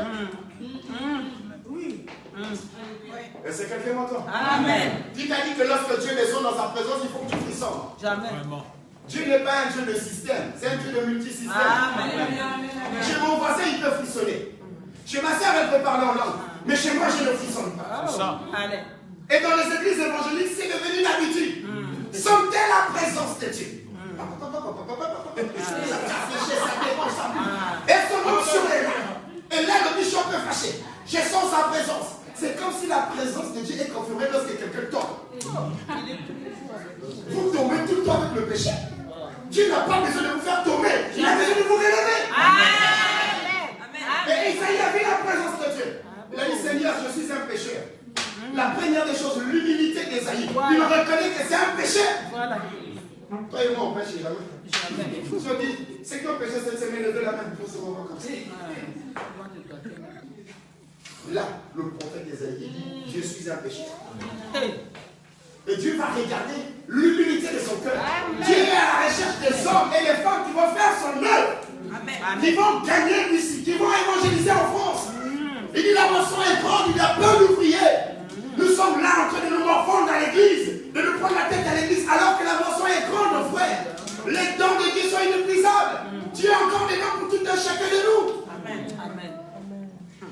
Est-ce que quelqu'un m'entend? Amen. Qui t'a dit que lorsque Dieu descend dans sa présence, il faut que tu frissonnes? Jamais. Dieu n'est pas un Dieu de système, c'est un Dieu de multisystème. Chez mon voisin, il peut frissonner. Chez ma soeur, elle peut parler en langue. Mais chez moi, je ne frissonne pas. Allez. Et dans les églises évangéliques, c'est devenu une habitude. Sentez la présence de Dieu. Et son onction est là. Et là, le bishop est fâché. Je sens sa présence. C'est comme si la présence de Dieu est confirmée lorsque quelqu'un tombe. Vous tombez tout le temps avec le péché. Dieu n'a pas besoin de vous faire tomber. Il a besoin de vous relever. Et Isaïe a vu la présence de Dieu. Il a dit, Seigneur, je suis un pécheur. La première des choses, l'humilité d'Esaïe. Il reconnaît que c'est un péché. Voilà. Toi et moi, on pêche jamais. Je dis, c'est qu'un péché cette semaine, levez la main pour ce moment comme ça. Là, le prophète Esaïe dit, je suis un pécheur. Et Dieu va regarder l'humilité de son cœur. Dieu est à la recherche des hommes et des femmes qui vont faire son œuvre. Qui vont gagner ici, qui vont évangéliser en France. Il dit, la moisson est grande, il y a peu d'ouvriers. Nous sommes là en train de nous morfondre dans l'église, de nous prendre la tête à l'église, alors que la moisson est grande, frère. Les dons de Dieu sont inépuisables. Dieu a encore des dons pour tout un chacun de nous. Amen.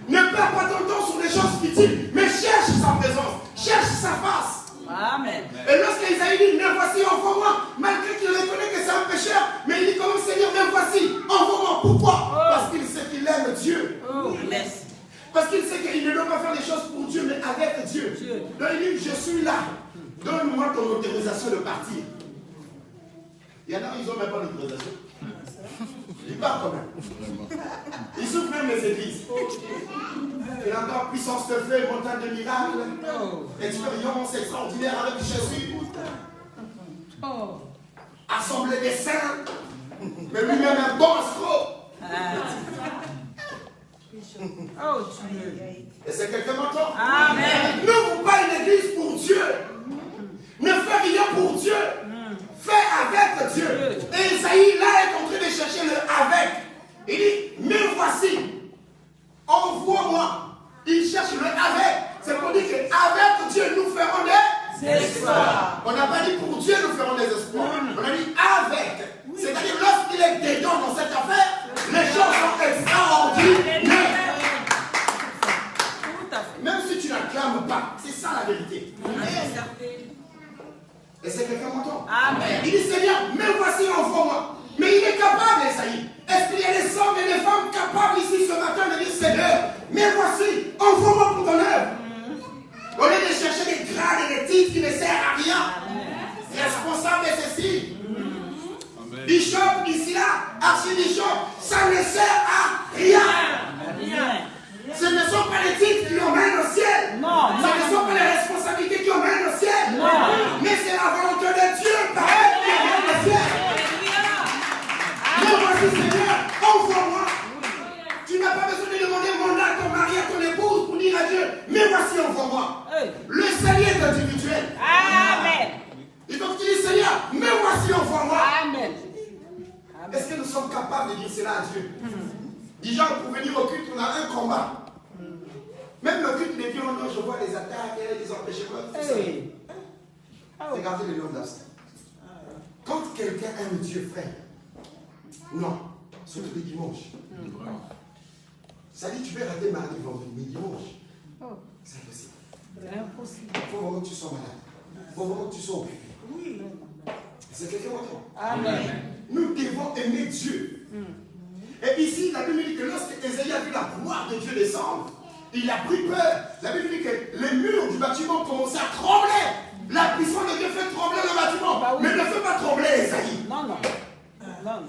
Ne perds pas ton temps sur des choses futiles, mais cherche sa présence, cherche sa face. Amen. Et lorsqu'Isaïe dit, me voici, envoie-moi, malgré qu'il reconnaît que c'est un pécheur, mais il dit quand même, Seigneur, me voici, envoie-moi. Pourquoi? Parce qu'il sait qu'il aime Dieu. Parce qu'il sait qu'il ne doit pas faire des choses pour Dieu, mais avec Dieu. Donc il dit, je suis là, donne-moi ton autorisation de partir. Il y en a, ils n'ont même pas l'autorisation. Ils partent quand même. Ils souffrent même les églises. Il y a encore puissance de feu, montagne de miracles, expérience extraordinaire avec Jésus. Assemblée des saints, mais lui-même un bon astro. Et c'est quelqu'un m'entend? Amen. N'ouvre pas une église pour Dieu. Ne fais rien pour Dieu. Fais avec Dieu. Et Isaïe, là, est en train de chercher le avec. Il dit, me voici. Envoie-moi. Il cherche le avec. C'est pour dire qu'avec Dieu, nous ferons des espoirs. On n'a pas dit pour Dieu, nous ferons des espoirs. On a dit avec. C'est-à-dire, lorsqu'il est dedans dans cette affaire, les choses sont extraordinaires. Même si tu n'acclames pas, c'est ça la vérité. Et c'est quelqu'un m'entend? Amen. Il dit, Seigneur, me voici, envoie-moi. Mais il est capable, Esaïe. Est-ce qu'il y a des hommes et des femmes capables ici ce matin de dire, Seigneur, me voici, envoie-moi pour ton œuvre. Au lieu de chercher des grades et des titres qui ne servent à rien. Responsable de ceci. Bishop, ici là, archibishop, ça ne sert à rien. Ce ne sont pas les titres qui emmènent au ciel. Non. Ce ne sont pas les responsabilités qui emmènent au ciel. Non. Mais c'est la volonté de Dieu par elle qui emmène au ciel. Me voici, Seigneur, envoie-moi. Tu n'as pas besoin de demander mandat à ton mari, à ton épouse pour dire à Dieu, me voici, envoie-moi. Le salut est individuel. Amen. Il faut que tu dises, Seigneur, me voici, envoie-moi. Amen. Est-ce que nous sommes capables de dire cela à Dieu? Déjà, pour venir au culte, on a un combat. Même le culte des violons, je vois des attaques, des empêchements, tout ça. Regardez le nom d'Abstin. Quand quelqu'un aime Dieu, frère, non, surtout les dimanches. Ça dit, tu peux rater mardi, vendredi, mais dimanche, c'est impossible. Il faut vraiment que tu sois malade. Il faut vraiment que tu sois occupé. C'est quelqu'un d'autre. Amen. Nous devons aimer Dieu. Et ici, la Bible dit que lorsque Ésaïe a vu la gloire de Dieu descendre, il a pris peur. La Bible dit que les murs du bâtiment commençaient à trembler. La puissance de Dieu fait trembler le bâtiment. Bah oui. Mais ne fait pas trembler Ésaïe. Non, non. Non.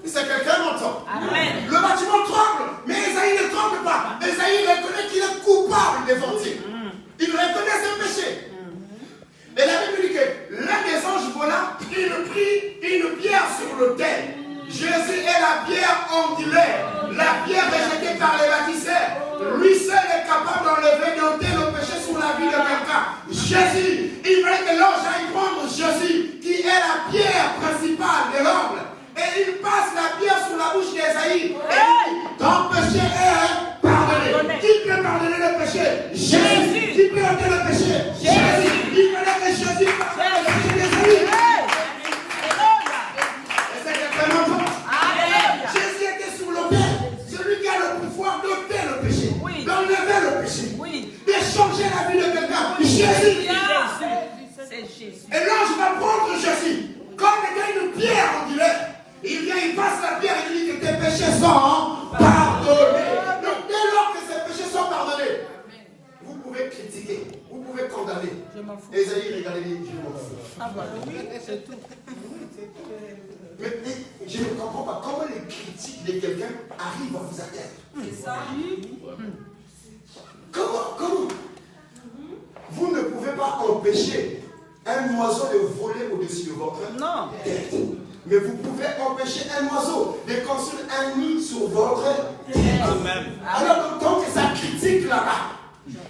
C'est quelqu'un m'entend. Amen. Le bâtiment tremble, mais Ésaïe ne tremble pas. Ésaïe reconnaît qu'il est coupable devant Dieu. Il reconnaît ses péchés. Et la Bible dit que l'un des anges vola, il prit une pierre sur l'autel. Jésus est la pierre angulaire, la pierre rejetée par les bâtisseurs. Lui seul est capable d'enlever, d'ôter le péché sur la vie de quelqu'un. Jésus, il fallait que l'ange aille prendre Jésus, qui est la pierre principale de l'angle. Et il passe la pierre sur la bouche d'Ésaïe. Et il dit, ton péché est pardonné. Qui peut pardonner le péché? Jésus. Qui peut ôter le péché? Jésus. Il fallait que Jésus pardonne le péché d'Ésaïe. Et c'est quelqu'un d'autre. Jésus était sur l'autel. Celui qui a le pouvoir d'ôter le péché. D'enlever le péché. De changer la vie de quelqu'un. Jésus. C'est Jésus. Et l'ange va prendre Jésus comme étant une pierre angulaire. Il vient, il passe la pierre et il dit que tes péchés sont pardonnés. Donc dès lors que ces péchés sont pardonnés, vous pouvez critiquer, vous pouvez condamner. Ésaïe, regardez, je m'en fous. Ah voilà, oui, c'est tout. Mais je ne comprends pas comment les critiques de quelqu'un arrivent à vous atteindre. C'est ça. Comment vous ne pouvez pas empêcher un oiseau de voler au-dessus de votre tête. Mais vous pouvez empêcher un oiseau de construire un nid sur votre tête. Alors tant que ça critique là-bas,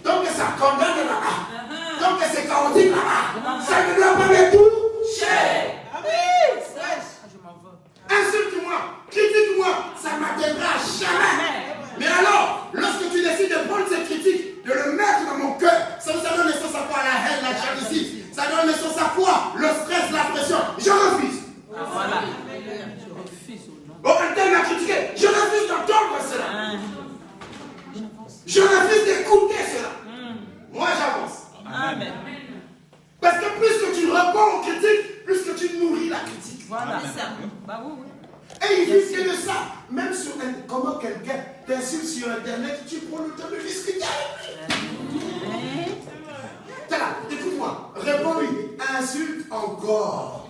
tant que ça condamne là-bas, tant que c'est chaotique là-bas, ça ne doit pas me toucher. Insulte-moi, critique-moi, ça ne m'atteindra jamais. Mais alors, lorsque tu décides de prendre cette critique, de le mettre dans mon cœur, ça donne naissance à quoi? La haine, la jalousie. Ça donne naissance à quoi? Le stress, la pression. Je refuse. Voilà. Je refuse au nom. Bon, un tel m'a critiqué. Je refuse d'entendre cela. Je refuse d'écouter cela. Moi, j'avance. Amen. Parce que plus que tu réponds aux critiques, plus que tu nourris la critique. Voilà. C'est ça. Bah oui. Et il risque de ça. Même sur comment quelqu'un t'insulte sur Internet, tu prends le temps de discuter avec lui. Écoute-moi, réponds-lui. Insulte encore.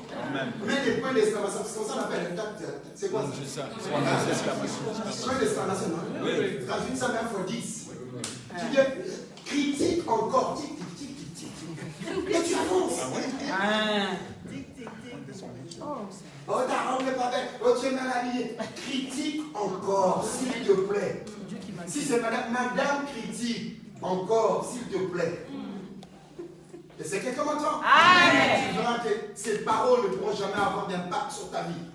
Mets des points d'exclamation. C'est comme ça qu'on appelle le tact. C'est quoi ça? C'est ça. Point d'exclamation, non? Oui. Traduis ça même fois 10. Tu dis, critique encore. Tic, tic, tic, tic, tic. Et tu avances. Oh, ta robe n'est pas belle. Oh, tu es mal habillé. Critique encore, s'il te plaît. Si c'est madame critique, encore, s'il te plaît. Et c'est quelqu'un m'entend? Tu verras que ces paroles ne pourront jamais avoir d'impact sur ta vie.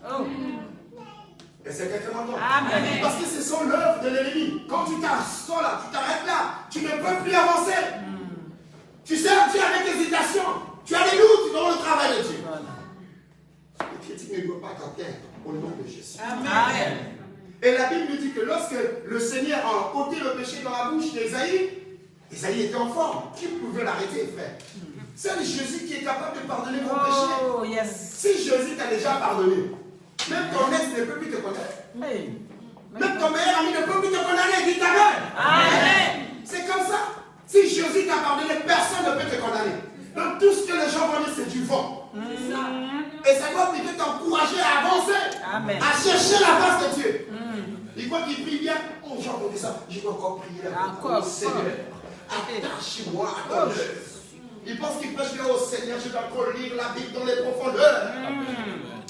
Et c'est quelqu'un m'entend? Parce que ce sont l'œuvre de l'ennemi. Quand tu t'assois là, tu t'arrêtes là, tu ne peux plus avancer. Tu sais, tu es avec hésitation. Tu as des doutes dans le travail de Dieu. Les critiques ne doivent pas t'atteindre au nom de Jésus. Amen. Et la Bible nous dit que lorsque le Seigneur a ôté le péché dans la bouche d'Ésaïe, Ésaïe était en forme. Qui pouvait l'arrêter, frère? C'est Jésus qui est capable de pardonner vos péchés. Si Jésus t'a déjà pardonné, même ton ex ne peut plus te connaître. Même ton meilleur ami ne peut plus te condamner. Dis Amen. C'est comme ça. Si Jésus t'a pardonné, personne ne peut te condamner. Donc tout ce que les gens vont dire, c'est du vent. Et ça doit plutôt t'encourager à avancer, à chercher la face de Dieu. Il croit qu'il prie bien. Oh, j'ai entendu ça. Je vais encore prier là. Seigneur, attache-moi à ton œuvre. Il pense qu'il prêche bien au Seigneur. Je dois encore lire la Bible dans les profondeurs.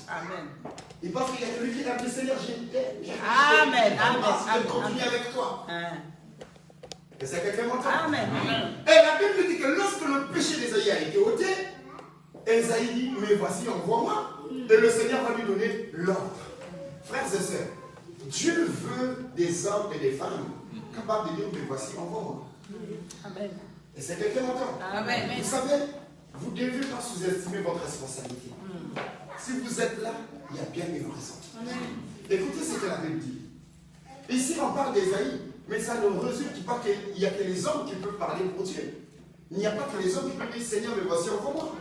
Amen. Il pense qu'il y a celui qui a dit Seigneur, je t'aime. Amen. Je continue avec toi. Et c'est quelqu'un m'entend? Amen. Et la Bible dit que lorsque le péché d'Ésaïe a été ôté, Ésaïe dit, mais voici, envoie-moi. Et le Seigneur va lui donner l'ordre. Frères et sœurs, Dieu veut des hommes et des femmes capables de dire, mais voici, envoie-moi. Amen. Et c'est quelqu'un m'entend? Amen. Vous savez, vous ne devez pas sous-estimer votre responsabilité. Si vous êtes là, il y a bien une raison. Écoutez ce que la Bible dit. Ici, on parle d'Ésaïe, mais ça ne résulte pas qu'il n'y a que les hommes qui peuvent parler pour Dieu. Il n'y a pas que les hommes qui peuvent dire, Seigneur, mais voici, envoie-moi.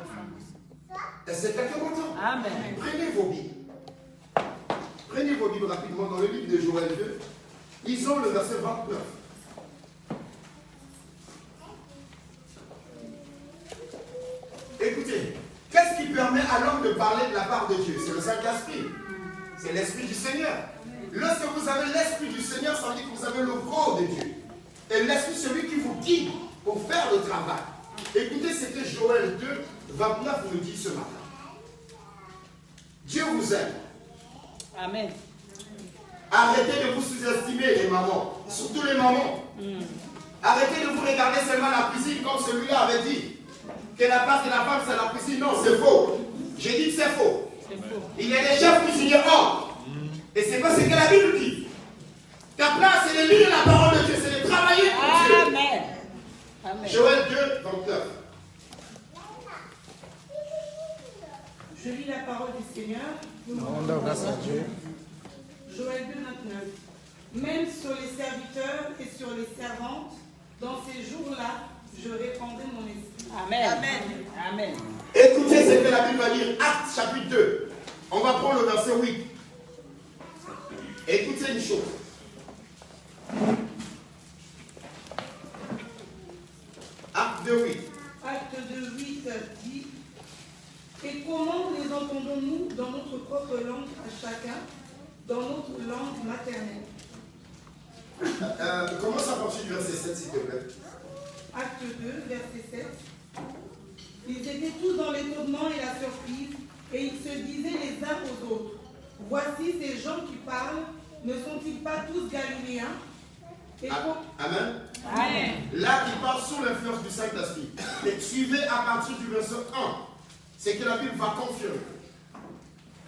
Est-ce que quelqu'un m'entend? Amen. Prenez vos Bibles. Prenez vos Bibles rapidement dans le livre de Joël 2. Lisons le verset 29. Écoutez, qu'est-ce qui permet à l'homme de parler de la part de Dieu? C'est le Saint-Esprit. C'est l'Esprit du Seigneur. Lorsque vous avez l'Esprit du Seigneur, ça veut dire que vous avez le corps de Dieu. Et l'Esprit, c'est lui qui vous guide pour faire le travail. Écoutez ce que Joël 2, 29 nous dit ce matin. Dieu vous aime. Amen. Arrêtez de vous sous-estimer, les mamans. Surtout les mamans. Arrêtez de vous regarder seulement la cuisine comme celui-là avait dit. Que la place de la femme, c'est la cuisine. Non, c'est faux. J'ai dit que c'est faux. Il y a des chefs cuisiniers hommes. Et c'est pas ce que la Bible dit. Ta place, c'est de lire la parole de Dieu, c'est de travailler pour Dieu. Amen. Amen. Joël 2, 29. Je lis la parole du Seigneur. Joël 2, 29. Même sur les serviteurs et sur les servantes, dans ces jours-là, je répandrai mon esprit. Amen. Amen. Amen. Écoutez ce que la Bible va dire. Actes chapitre 2. On va prendre le verset 8. Écoutez une chose. Acte 2, 8. Acte 2, 8 dit: et comment les entendons-nous dans notre propre langue à chacun, dans notre langue maternelle? Commence à partir du verset 7, s'il te plaît. Acte 2, verset 7. Ils étaient tous dans l'étonnement et la surprise, et ils se disaient les uns aux autres: voici ces gens qui parlent, ne sont-ils pas tous galiléens? Et Amen. Amen. Là, il parle sous l'influence du Saint-Esprit. Et suivez à partir du verset 1. C'est que la Bible va confirmer.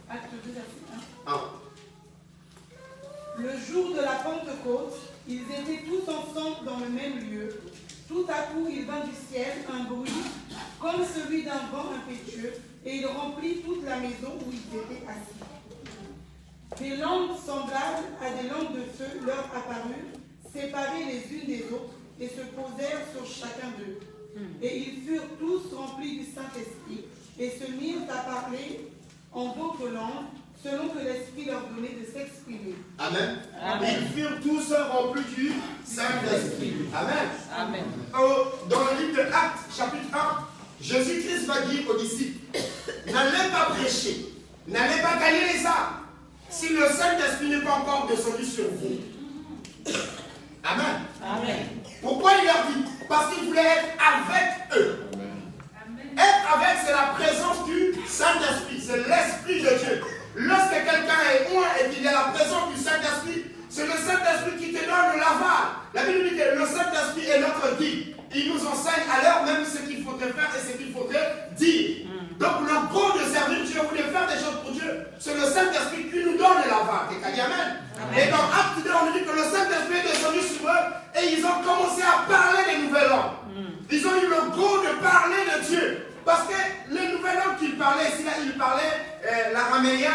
Acte 2, verset 1. 1. Le jour de la Pentecôte, ils étaient tous ensemble dans le même lieu. Tout à coup, il vint du ciel un bruit comme celui d'un vent impétueux, et il remplit toute la maison où ils étaient assis. Des langues semblables à des langues de feu leur apparurent, séparées les unes des autres, et se posèrent sur chacun d'eux. Et ils furent tous remplis du Saint-Esprit, et se mirent à parler en d'autres langues, selon que l'Esprit leur donnait de s'exprimer. Amen. Amen. Ils furent tous remplis du Saint-Esprit. Amen. Amen. Dans le livre de Actes, chapitre 1, Jésus-Christ va dire aux disciples: n'allez pas prêcher, n'allez pas gagner les âmes, si le Saint-Esprit n'est pas encore descendu sur vous. Amen. Amen. Pourquoi il leur dit? Parce qu'il voulait être avec eux. Amen. Être avec, c'est la présence du Saint-Esprit, c'est l'Esprit de Dieu. Lorsque quelqu'un est loin et qu'il y a la présence du Saint-Esprit, c'est le Saint-Esprit qui te donne le lavage. La Bible dit que le Saint-Esprit est notre guide. Il nous enseigne à l'heure même ce qu'il faudrait faire et ce qu'il faudrait dire. Donc le goût de servir Dieu, vous voulez faire des choses pour Dieu, c'est le Saint-Esprit qui nous donne le lavage. Amen. Et dans Acte 2, on nous dit que le Saint-Esprit est descendu sur eux et ils ont commencé à parler des nouvelles langues. Ils ont eu le goût de parler de Dieu. Parce que les nouvelles langues qu'ils parlaient, ici, là, ils parlaient l'araméen,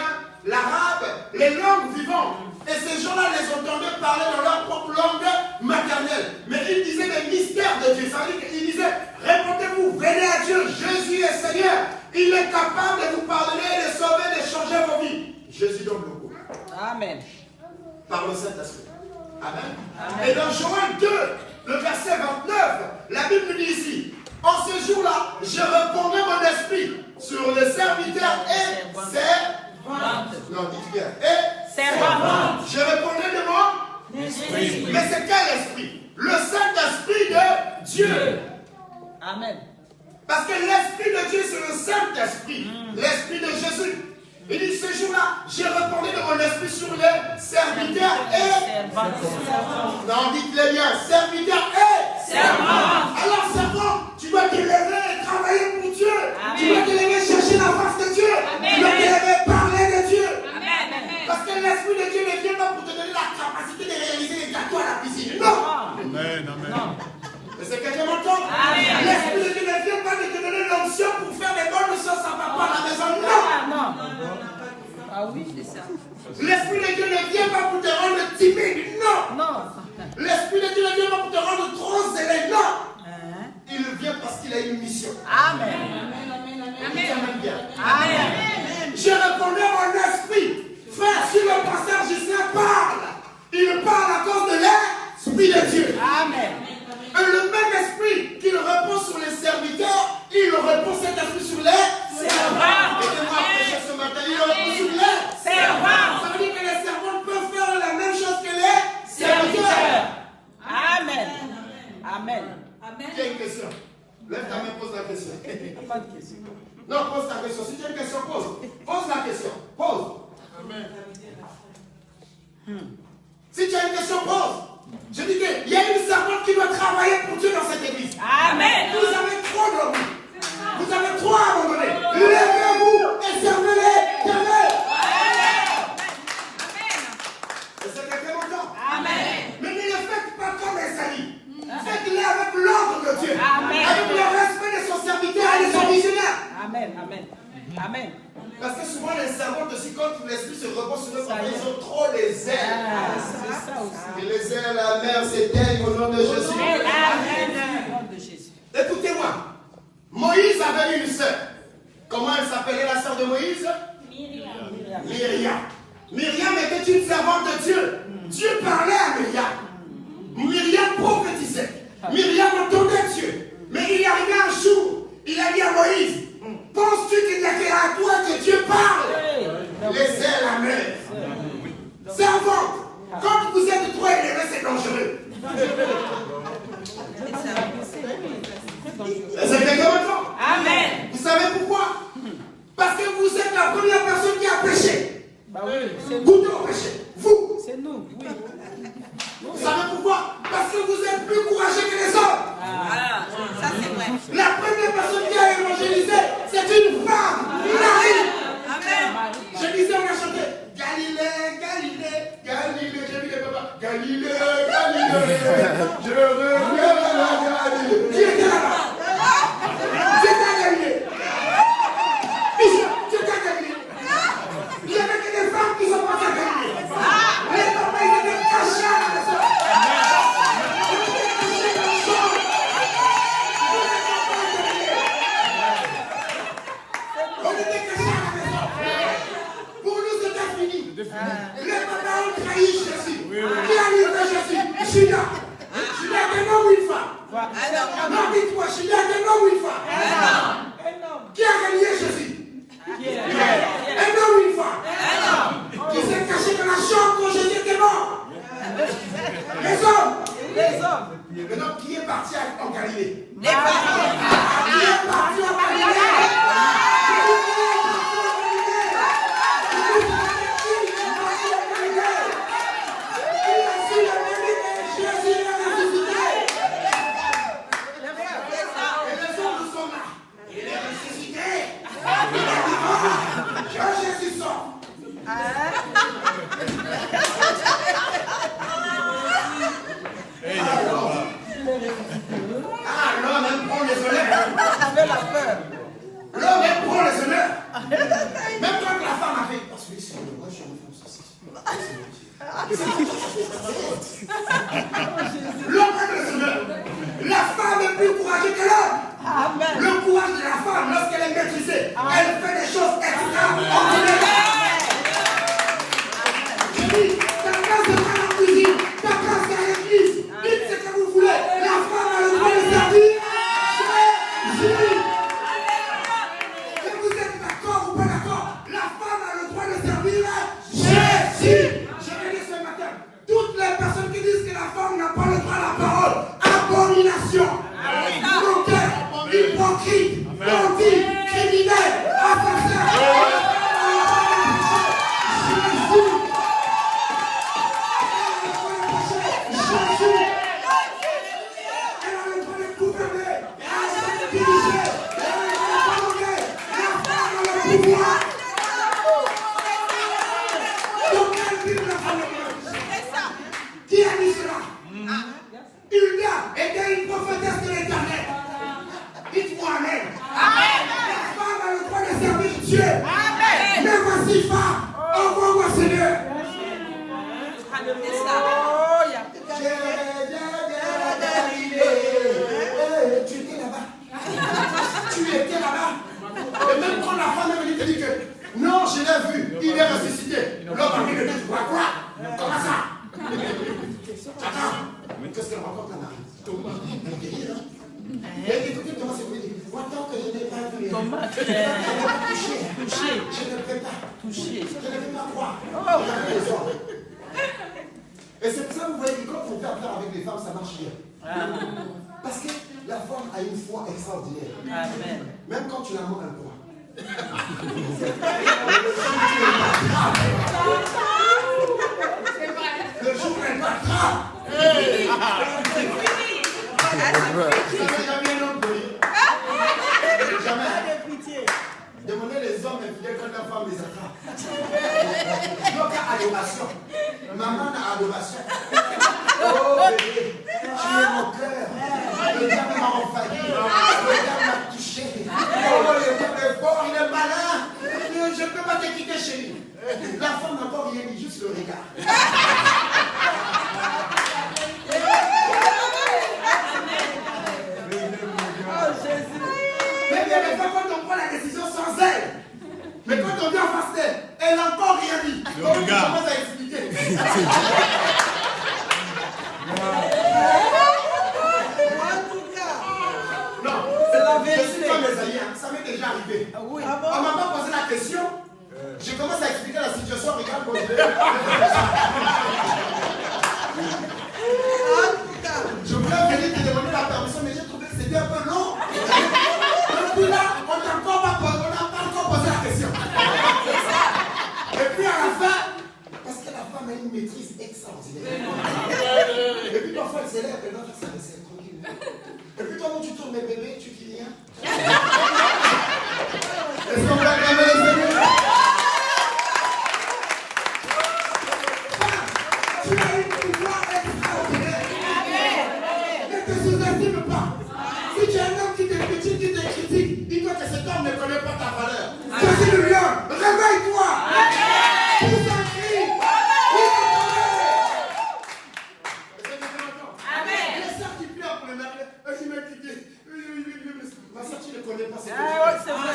l'arabe, les langues vivantes. Et ces gens-là les entendaient parler dans leur propre langue maternelle. Mais ils disaient des mystères de Dieu. Ça veut dire qu'ils disaient: répondez-vous, venez à Dieu, Jésus est Seigneur. Il est capable de vous pardonner, de sauver, de changer vos vies. Jésus donne le goût. Amen. Par le Saint-Esprit. Amen. Amen. Et dans Joël 2, le verset 29, la Bible dit ici: en ce jour-là, je répandrai mon esprit sur les serviteurs et servantes. Non, dites bien. Et servantes. Je répondrai de mon esprit. Mais c'est quel esprit? Le Saint-Esprit de Dieu. Amen. Parce que l'Esprit de Dieu, c'est le Saint-Esprit. L'Esprit de Jésus. Il dit: ce jour-là, je répondrai de mon esprit sur les serviteurs et servantes. Non, dites-le bien. Serviteurs et servantes. Alors, servant, tu dois te lever et travailler pour Dieu. Amen. Tu dois te lever chercher la face de Dieu. Amen. Tu dois te lever parler de Dieu. Amen. Parce que l'Esprit de Dieu ne vient pas pour te donner la capacité de réaliser les gâteaux à la cuisine. Non. Amen, amen. Non. C'est quelqu'un m'entend? L'Esprit de Dieu ne vient pas de te donner l'onction pour faire des bonnes choses à papa à la maison. Non. Non. Ah oui, c'est ça. L'Esprit de Dieu ne vient pas pour te rendre timide. Non. Non. L'Esprit de Dieu ne vient pas pour te rendre trop zélé. Non. mais pose la question. Pas de question. Non, pose ta question. Si tu as une question, pose. Pose la question. Pose. Amen. Si tu as une question, pose. Je dis qu'il y a une servante qui doit travailler pour Dieu dans cette église. Amen. Vous avez trop de vous. Vous avez trop abandonné. Levez-vous et servez-les. Et c'est très longtemps. Amen. Mais ne le faites pas comme Esaïe. Faites-le avec l'ordre de Dieu. Amen. Avec le respect de son serviteur et de son visionnaire. Amen. Amen. Amen. Parce que souvent les servantes aussi, quand l'esprit se repose sur eux, ils ont trop les ailes. C'est ça aussi. Et les ailes, la mer s'éteignent au nom de Jésus. Amen. Au nom de Jésus. Écoutez-moi. Moïse avait une sœur. Comment elle s'appelait la sœur de Moïse? Myriam. Myriam était une servante de Dieu. Dieu parlait à Myriam. Myriam prophétisait. Myriam entendait Dieu. Mais il y arrivait un jour, il a dit à Moïse, penses-tu qu'il n'y a qu'à toi que Dieu parle? Les ailes la mer. Servante, quand vous êtes trop élevé, c'est dangereux. C'est exactement. Amen. Vous savez pourquoi? Parce que vous êtes la première personne qui a péché. Bah oui, c'est Vous deux péché. Vous. C'est nous, oui. Vous savez pourquoi? Parce que vous êtes plus courageux que les hommes. Ça c'est vrai. La première personne qui a évangélisé, c'est une femme. Marie. Amen. Je disais, on a chanté Galilée, Galilée, Galilée. J'ai vu les papas. Galilée, Galilée. Je reviens à Galilée. Qui était là-bas? Qui était à Galilée? Bishop, qui était à Galilée? Il y avait que des femmes qui sont passées à Galilée. Les papas, ils étaient cachés à la maison. On était cachés à la maison. Pour nous, c'était fini. Les papas ont trahi Jésus. Qui a livré Jésus? Judas. Judas est un homme ou une femme? Non, dites-moi, Judas est un homme ou une femme? Qui a gagné Jésus? Un homme ou une femme? Qui s'est caché dans la chambre quand Jésus était mort? Les hommes. Les hommes. Maintenant, qui est parti en Galilée? Les femmes. Qui est parti en Galilée? Jésus sort. L'homme même prend les honneurs. Avec la peur. L'homme même prend les honneurs. Même quand la femme a fait. Parce que c'est moi, je suis une femme ceci. L'homme prend les honneurs. La femme est plus courageuse que l'homme. Amen. Le courage de la femme, lorsqu'elle est maîtrisée, elle fait des choses extraordinaires. Je dis, ta place n'est pas la cuisine, ta place c'est à l'église. Dites ce que vous voulez. La femme a le droit de servir Jésus. Que vous êtes d'accord ou pas d'accord, la femme a le droit de servir Jésus. Je l'ai dit ce matin, toutes les personnes qui disent que la femme n'a pas le droit à la parole, abomination. Hypocrite, bandit, criminel, assassin. Jésus. Elle a le droit de gouverner. Elle a le droit de diriger. Elle a le droit de commander. La femme a le pouvoir. Donc elle vit la femme. Qui a dit cela? Hilda était une prophétesse de l'Éternel. Dites-moi Amen. Amen. La femme a le droit de servir Dieu. Amen. Mais voici femme. Envoie-moi Seigneur. Alléluia. Tu étais là-bas. Tu étais là-bas. Et même quand la femme est venue te dire que non, je l'ai vu, il est ressuscité. L'homme a dit de quoi? Comment ça? Attends. Mais qu'est-ce qu'elle raconte là-bas? Elle guérit, hein? Et écoutez, Thomas, c'est vous dire, moi, tant que je n'ai pas vu, Thomas, je ne peux pas toucher. Je ne peux pas toucher. Je ne peux pas voir. Et c'est pour ça que vous voyez que quand on fait affaire avec les femmes, ça marche bien. Parce que La femme a une foi extraordinaire. Amen. Même quand tu la mens, elle croit. Le jour où elle t'attrape. Jamais un homme de jamais. Demandez les hommes infidèles quand la femme les attrape. Donc, adoration. Maman a adoration. Oh bébé, tu es mon cœur. Le diable m'a envahi. Le diable m'a touché. Oh, le diable est fort, il est malin. Je ne peux pas te quitter, chérie. La femme n'a pas rien dit, juste le regard. Mais bien, des fois, quand on prend la décision sans elle, mais quand on vient en face d'elle, elle n'a encore rien dit. Donc, on commence à expliquer. Non, c'est la vérité. Je suis comme les alliés, ça m'est déjà arrivé. Oui. On ne m'a pas posé la question. Je commence à expliquer la situation. Regarde mon Dieu. Je voulais venir te demander la permission, mais j'ai trouvé que c'était un peu long. Et puis là, on n'a pas encore posé la question. Et puis à la fin, parce que la femme a une maîtrise extraordinaire. Et puis parfois elle s'élève et l'autre ça reste tranquille. Et puis toi, quand tu tournes mes bébés, tu dis rien. Est-ce qu'on va calmer les bébés? Tu as une pouvoir extraordinaire. Ne te sous-estime pas. Si tu as un homme qui te critique, dis-toi que cet homme ne connaît pas ta valeur. Jésus le lion, réveille-toi. Pousse un cri. Les sœurs qui pleurent pour le mari, elles m'ont quitté. Ma sœur, tu ne connais pas cette chose. C'est vrai.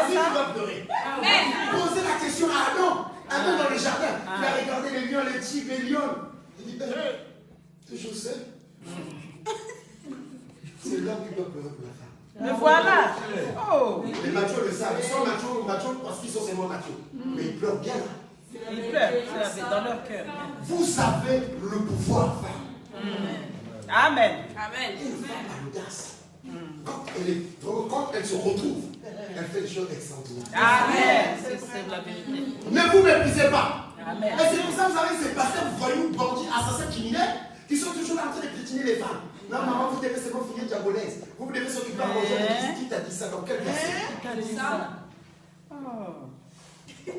Si tu vas pleurer. Posez la question à Adam. Adam dans le jardin. Il a regardé les lions, les tigres, les lions. Il dit, toujours seul. C'est l'homme qui doit pleurer pour la femme. Me voilà. Oh. Les machos le savent. Ils sont machos parce qu'ils sont seulement machos. Mais ils pleurent bien. Ils pleurent dans leur cœur. Vous avez le pouvoir, femme. Amen. Une femme a l'audace. Quand elle se retrouve, elle fait des choses extraordinaires. Amen. C'est la vérité. Ne vous méprisez pas. Amen. Et c'est pour ça que vous avez ces pasteurs voyous, bandits, assassins, criminels, qui sont toujours là en train de piétiner les femmes. Non, maman, vous devez seulement finir diabolaise. Vous devez s'occuper à manger l'église. Qui t'a dit ça? Dans quel verset?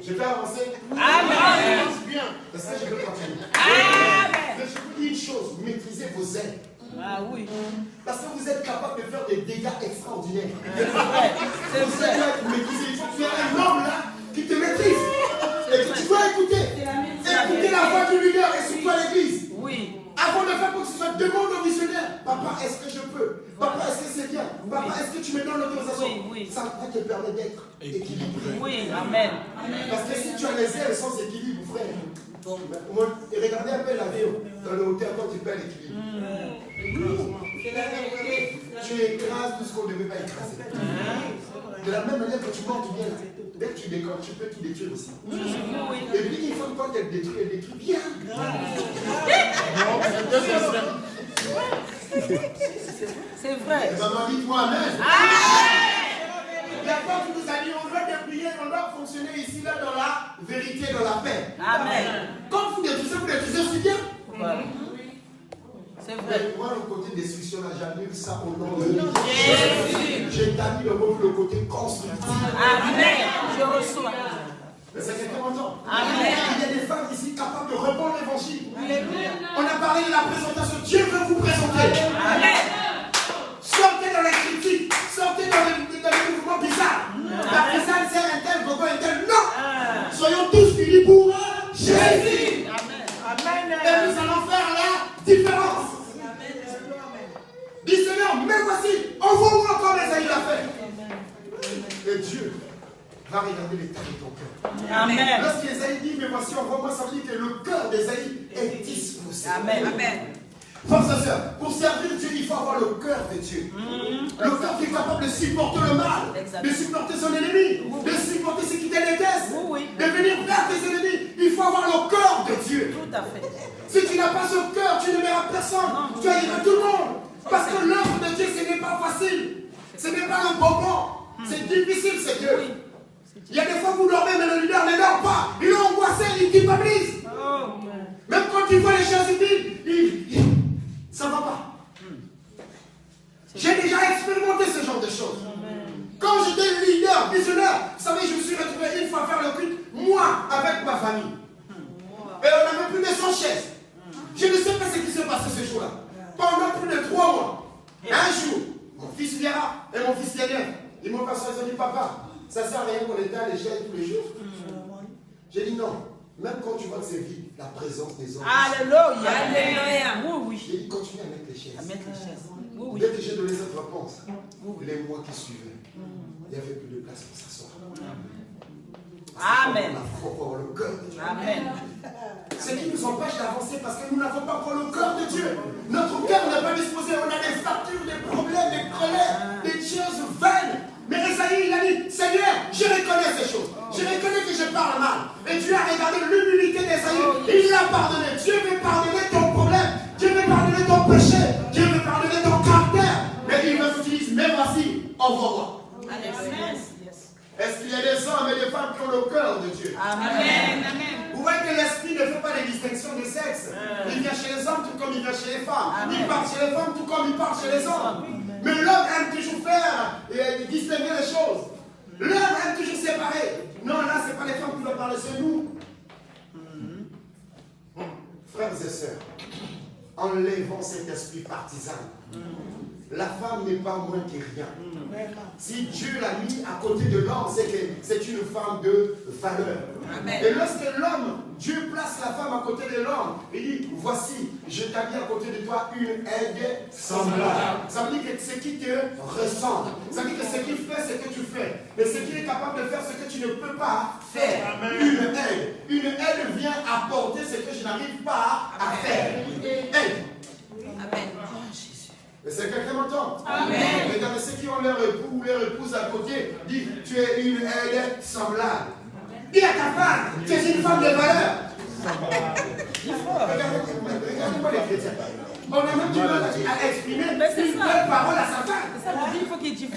Je vais avancer. Amen. Bien. Parce que je veux continuer. Amen. Mais je vous dis une chose, maîtrisez vos ailes. Ah oui. Parce que vous êtes capable de faire des dégâts extraordinaires. C'est vrai. C'est Vous vrai. êtes là pour maîtriser. Il faut que tu aies un homme là qui te maîtrise. Et que tu dois écouter. Écouter la voix du leader et surtout à l'église. Oui. Avant de faire quoi que ce soit, demande au missionnaire. Papa, est-ce que je peux? Papa, est-ce que c'est bien? Papa, est-ce que tu me donnes l'autorisation? Oui. Ça va te permettre d'être équilibré. Oui. Amen. Parce que si tu as les ailes sans équilibre, frère, regardez un peu l'avion dans le hôtel quand tu perds l'équilibre. Tu écrases tout ce qu'on ne devait pas écraser. De la même manière que tu montes bien, dès que tu décolles, tu peux tout détruire aussi. Et puis une fois quand elle détruit bien. C'est vrai. Maman, dites-moi amen. La fois qui nous a dit, on doit prier, on doit fonctionner ici, là, dans la vérité, dans la paix. Amen. Quand vous détruisez aussi bien. Voilà. C'est vrai. Mais moi, le côté destruction, là, j'annule ça au nom de Jésus. J'établis le côté constructif. Amen. Je reçois. Mais c'est quelqu'un m'entend. Amen. Il y a des femmes ici capables de répondre l'évangile. On a parlé de la présentation. Dieu veut vous présenter. Amen. Sortez dans les critiques. Sortez dans les mouvements bizarres. La pisane, c'est un tel, gogo, un tel. Non. Soyons tous unis pour Jésus. Amen. Et nous allons faire la différence. Dis Seigneur, mais voici, envoie-moi encore les aïeux l'a fait. Et Dieu va regarder l'état de ton cœur. Amen. Lorsqu'Ésaïe dit, mais voici, envoie-moi, ça veut dire que le cœur d'Ésaïe est disposé. Amen. Amen. Frères et sœurs, pour servir Dieu, il faut avoir le cœur de Dieu. Le cœur qui est capable de supporter le mal, de supporter son ennemi, de supporter ce qui te déteste, de venir vers tes ennemis. Il faut avoir le cœur de Dieu. Tout à fait. Si tu n'as pas ce cœur, tu ne verras personne. Tu haïras tout le monde. Parce que l'œuvre de Dieu, ce n'est pas facile. Ce n'est pas un bonbon. C'est difficile, c'est Dieu. Il y a des fois où vous dormez, mais le leader ne dort pas. Il est angoissé, il culpabilise. Même quand il voit les choses vides, ça ne va pas. J'ai déjà expérimenté ce genre de choses. Quand j'étais leader, visionnaire, vous savez, je me suis retrouvé une fois à faire le culte, moi, avec ma famille. Et on n'avait plus de 100 chaises. Je ne sais pas ce qui s'est passé ce jour-là. Pendant plus de 3 mois, un jour, mon fils viendra et mon fils viendra. Ils m'ont passé, ils ont dit, papa, ça ne sert à rien qu'on étale les chaises tous les jours. J'ai dit non. Même quand tu vois que c'est vide, la présence des hommes. Alléluia. Alléluia. Oui, oui. J'ai dit, continue à mettre les chaises. À mettre les chaises. Oui, oui. Dès que j'ai donné cette réponse, les mois qui suivaient, il n'y avait plus de place pour s'asseoir. Amen. On a foi pour le cœur de Dieu. Amen. Ce qui nous empêche d'avancer parce que nous n'avons pas pour le cœur de Dieu. Notre cœur n'est pas disposé. On a des factures, des problèmes, des colères, des choses vaines. Mais Esaïe, il a dit, Seigneur, je reconnais ces choses. Je reconnais que je parle mal. Et Dieu a regardé l'humilité d'Esaïe. Il l'a pardonné. Dieu veut pardonner ton problème. Dieu veut pardonner ton péché. Dieu veut pardonner ton caractère. Mais il veut t'utiliser. Mais voici, envoie-moi. Amen. Est-ce qu'il y a des hommes et des femmes qui ont le cœur de Dieu? Amen. Vous voyez que l'esprit ne fait pas de distinction de sexe. Il vient chez les hommes tout comme il vient chez les femmes. Il part chez les femmes tout comme il part chez les hommes. Mais l'homme aime toujours faire et distinguer les choses. L'homme aime toujours séparer. Non, là, ce n'est pas les femmes qui doivent parler, c'est nous. Frères et sœurs, enlevons cet esprit partisan. La femme n'est pas moins que rien. Si Dieu l'a mis à côté de l'homme, c'est que c'est une femme de valeur. Amen. Et lorsque l'homme, Dieu place la femme à côté de l'homme, il dit, voici, je t'ai mis à côté de toi une aide semblable. Ça veut dire que ce qui te ressemble. Ça veut dire que ce qu'il fait, c'est que tu fais. Et ce qu'il est capable de faire, c'est que tu ne peux pas faire. Amen. Une aide vient apporter ce que je n'arrive pas à faire. Aide. Amen. Et c'est quelqu'un m'entend. Amen. Regardez ceux qui ont leur époux ou leur épouse à côté, dis, tu es une aide semblable. Dis à ta femme, tu es une femme de valeur. Regardez-moi les chrétiens. On a même du mal à exprimer une belle parole à sa femme. Ça veut dire qu'il faut qu'il dise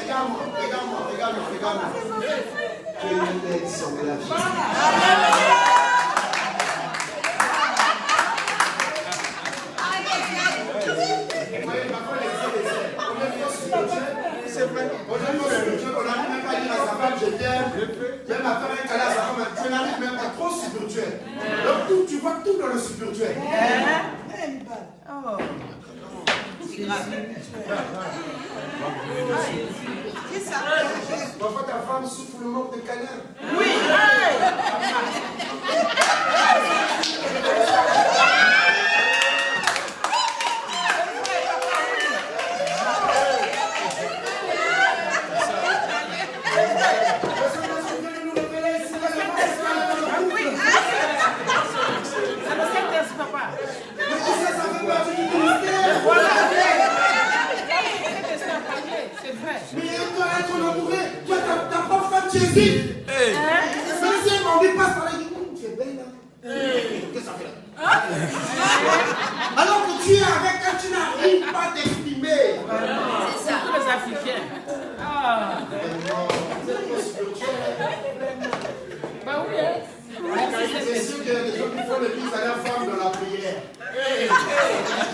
Regarde-moi. Tu es une aide semblable. C'est vrai. On n'arrive même pas à dire à sa femme je t'aime. Même à faire un câlin à sa femme, tu n'arrives même pas trop spirituel. Donc tu vois tout dans le spirituel. Oh. C'est grave. C'est ça. Parfois ta femme souffre le manque de câlin. Oui. Mais elle doit être amoureux. Toi, ta propre femme, tu hésites. Même si elle m'en dit pas, ça va dire, tu es belle là. Qu'est-ce que ça fait là? Alors que tu es avec elle, tu n'arrives pas à t'exprimer. C'est ça. Tous les Africains. Ah. Bah oui, hein. C'est sûr qu'il y a des gens qui font l'église à leur femme dans la prière.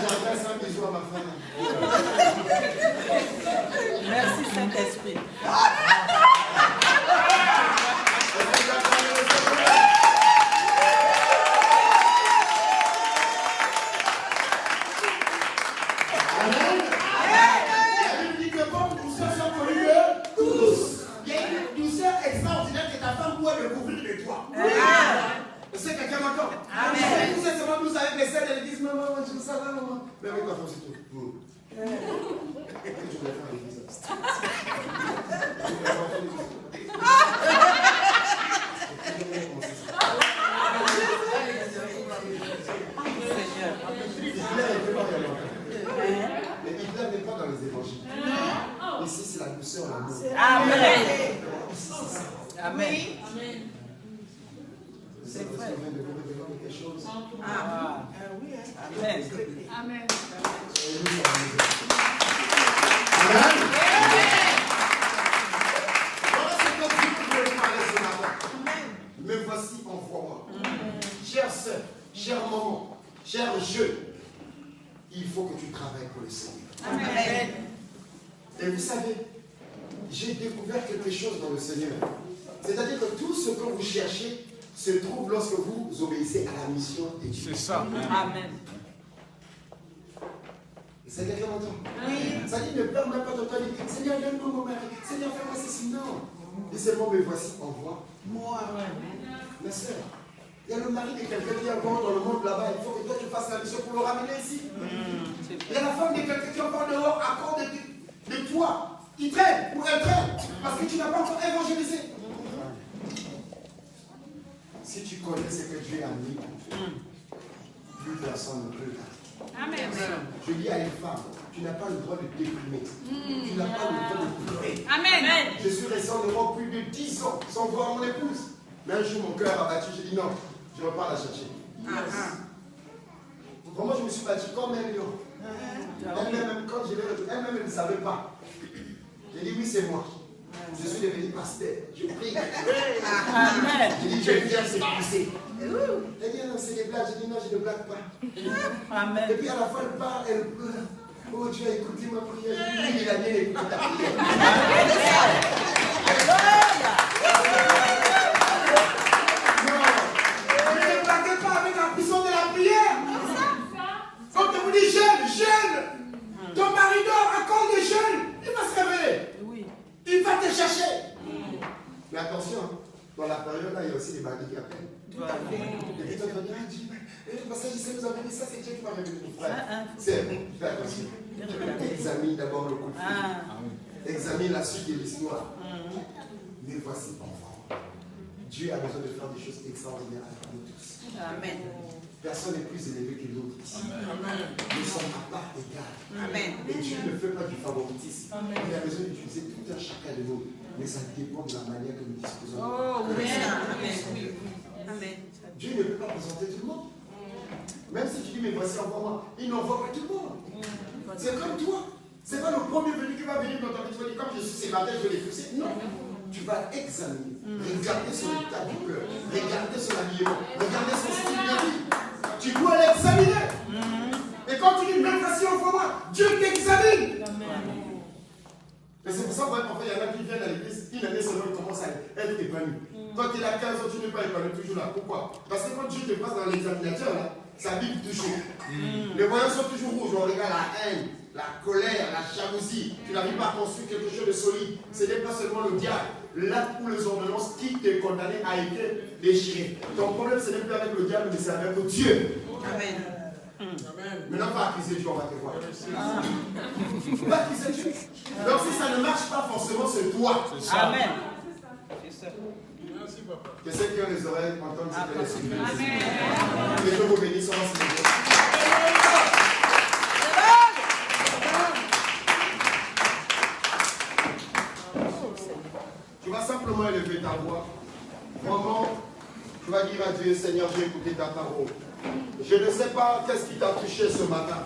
J'adresse un bisou à ma femme. Merci Saint-Esprit. C'est quelqu'un m'entend. Amen. Vous êtes seulement vous avec les scènes, elles disent maman, ça va, maman. Mais avec ma femme, c'est tout. Qu'est-ce que tu voulais faire à l'église? Mais Hitler n'est pas dans les évangiles. Ici, c'est la douceur, l'amour. Amen. Amen. C'est vrai. De vous révéler quelque chose. Amen. Amen. Amen. Voilà ce que Dieu voulait parler ce matin. Me voici, envoie-moi. Chère sœur, chère maman, cher jeune, il faut que tu travailles pour le Seigneur. Amen. Et vous savez, j'ai découvert quelque chose dans le Seigneur. C'est-à-dire que tout ce que vous cherchez se trouve lorsque vous obéissez à la mission de Dieu. C'est ça. Amen. C'est quelqu'un m'entend? Oui. Ça dit, ne perds même pas ton temps. Seigneur, donne-moi mon mari. Seigneur, fais-moi ceci. Non. Et seulement, me voici, envoie-moi. Ma soeur, il y a le mari de quelqu'un qui est encore dans le monde là-bas. Il faut que toi tu fasses la mission pour le ramener ici. Il y a la femme de quelqu'un qui est encore dehors à cause de toi. Il traîne ou elle traîne parce que tu n'as pas encore évangélisé. Si tu connais ce que Dieu a mis, plus personne ne peut t'arrêter. Amen. Je dis à une femme, tu n'as pas le droit de déprimer. Tu n'as pas le droit de pleurer. Amen. Je suis resté en Europe plus de 10 ans sans voir mon épouse. Mais un jour, mon cœur a battu. J'ai dit non, je repars la chercher. Comment je me suis battu comme un lion. Elle-même, quand je l'ai retrouvée, elle-même, elle ne savait pas. J'ai dit oui, c'est moi. Je suis devenu pasteur. Je prie. J'ai dit, je viens s'épousser. Elle dit, non, c'est des blagues. J'ai dit, non, je ne blague pas. Amen. Et puis à la fin, elle part, elle pleure. Oh, tu as écouté ma prière. J'ai dit, oui, il a bien écouté ta prière. Non, ne blaguez pas avec la puissance de la prière. Quand on vous dit jeune, ton mari dort à cause des jeunes, il va se réveiller. Il va te chercher. Mais attention, dans la période là, il y a aussi des bandits qui appellent. Et puis toi, tu vas dire, ah Dieu, parce que je sais, vous avez dit ça, c'est Dieu qui m'a révélé mon frère. C'est, fais attention. Examine d'abord le coup de fil. Examine la suite de l'histoire. Mais voici, enfant. Dieu a besoin de faire des choses extraordinaires avec nous tous. Amen. Personne n'est plus élevé que l'autre ici. Nous sommes à part égale. Amen. Et Dieu ne fait pas du favoritisme. Il a besoin d'utiliser tout un chacun de nous. Mais ça dépend de la manière que nous disposons. Oh, oui. Amen. Dieu ne peut pas présenter tout le monde. Même si tu dis, mais voici encore moi, il n'envoie pas tout le monde. C'est comme toi. Ce n'est pas le premier venu qui va venir dans ta vie. Tu vas dire, comme je suis célibataire, je vais l'épousser. Non. Tu vas examiner, regarder son état du cœur, regarder son habillement, regarder son style de vie. Tu dois l'examiner. Et quand tu dis, même voici envoie-moi, Dieu t'examine. Mais c'est pour ça que parfois il y en a qui viennent à l'église, une année seulement ils commencent à être épanouis. Quand tu es là 15 ans, tu n'es pas épanoui toujours là. Pourquoi? Parce que quand Dieu te passe dans l'examinateur, là, ça vibre toujours. Les voyants sont toujours rouges. On regarde la haine, la colère, la jalousie. Tu n'arrives pas à construire quelque chose de solide. Ce n'est pas seulement le diable. Là où les ordonnances qui t'est condamné a été déchiré. Ton problème, ce n'est plus avec le diable, mais c'est avec Dieu. Amen. Maintenant, pas accuser Dieu, on va te voir. Pas accuser Dieu. Donc, si ça ne marche pas, forcément, c'est toi. Amen. Que ceux qui ont les oreilles entendent ce que les Seigneur dit. Que Dieu vous bénisse, on va se lever. Tu vas simplement élever ta voix. Vraiment, tu vas dire à Dieu, Seigneur, j'ai écouté ta parole. Je ne sais pas qu'est-ce qui t'a touché ce matin,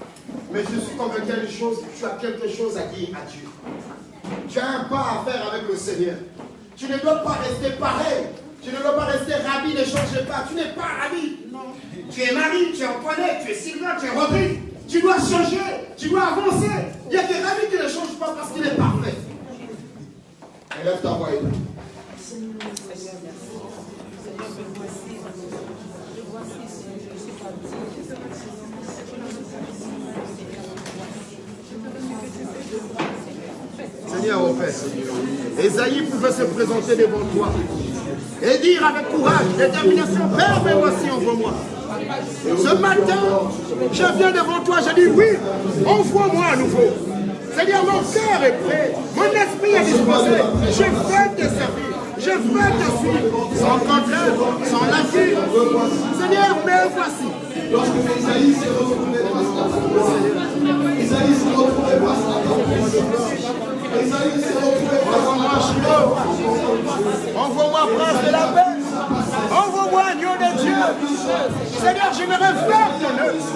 mais je suis convaincu d'une chose, tu as quelque chose à dire à Dieu. Tu as un pas à faire avec le Seigneur. Tu ne dois pas rester pareil. Tu ne dois pas rester Rabbi, ne change pas. Tu n'es pas Rabbi. Non. Tu es Marie, tu es Antoinette, tu es Sylvain, tu es Rodrigue. Tu dois changer, tu dois avancer. Il y a des Rabbi qui ne changent pas parce qu'il est parfait. Élève ta voix et prie. Seigneur, au Père, Ésaïe pouvait se présenter devant toi et dire avec courage, détermination, Père, mais voici, envoie-moi. Ce matin, je viens devant toi, je dis oui, envoie-moi à nouveau. Seigneur, mon cœur est prêt, mon esprit est disposé, je veux te servir, je veux te suivre, sans contrainte, sans lâcher. Seigneur, mais voici. Lorsque Isaïe s'est retrouvé face à la Isaïe s'est retrouvé face à la Isaïe s'est retrouvé face à la Envoie-moi, prince de la paix. Envoie-moi agneau de Dieu. Seigneur, j'aimerais faire ton œuvre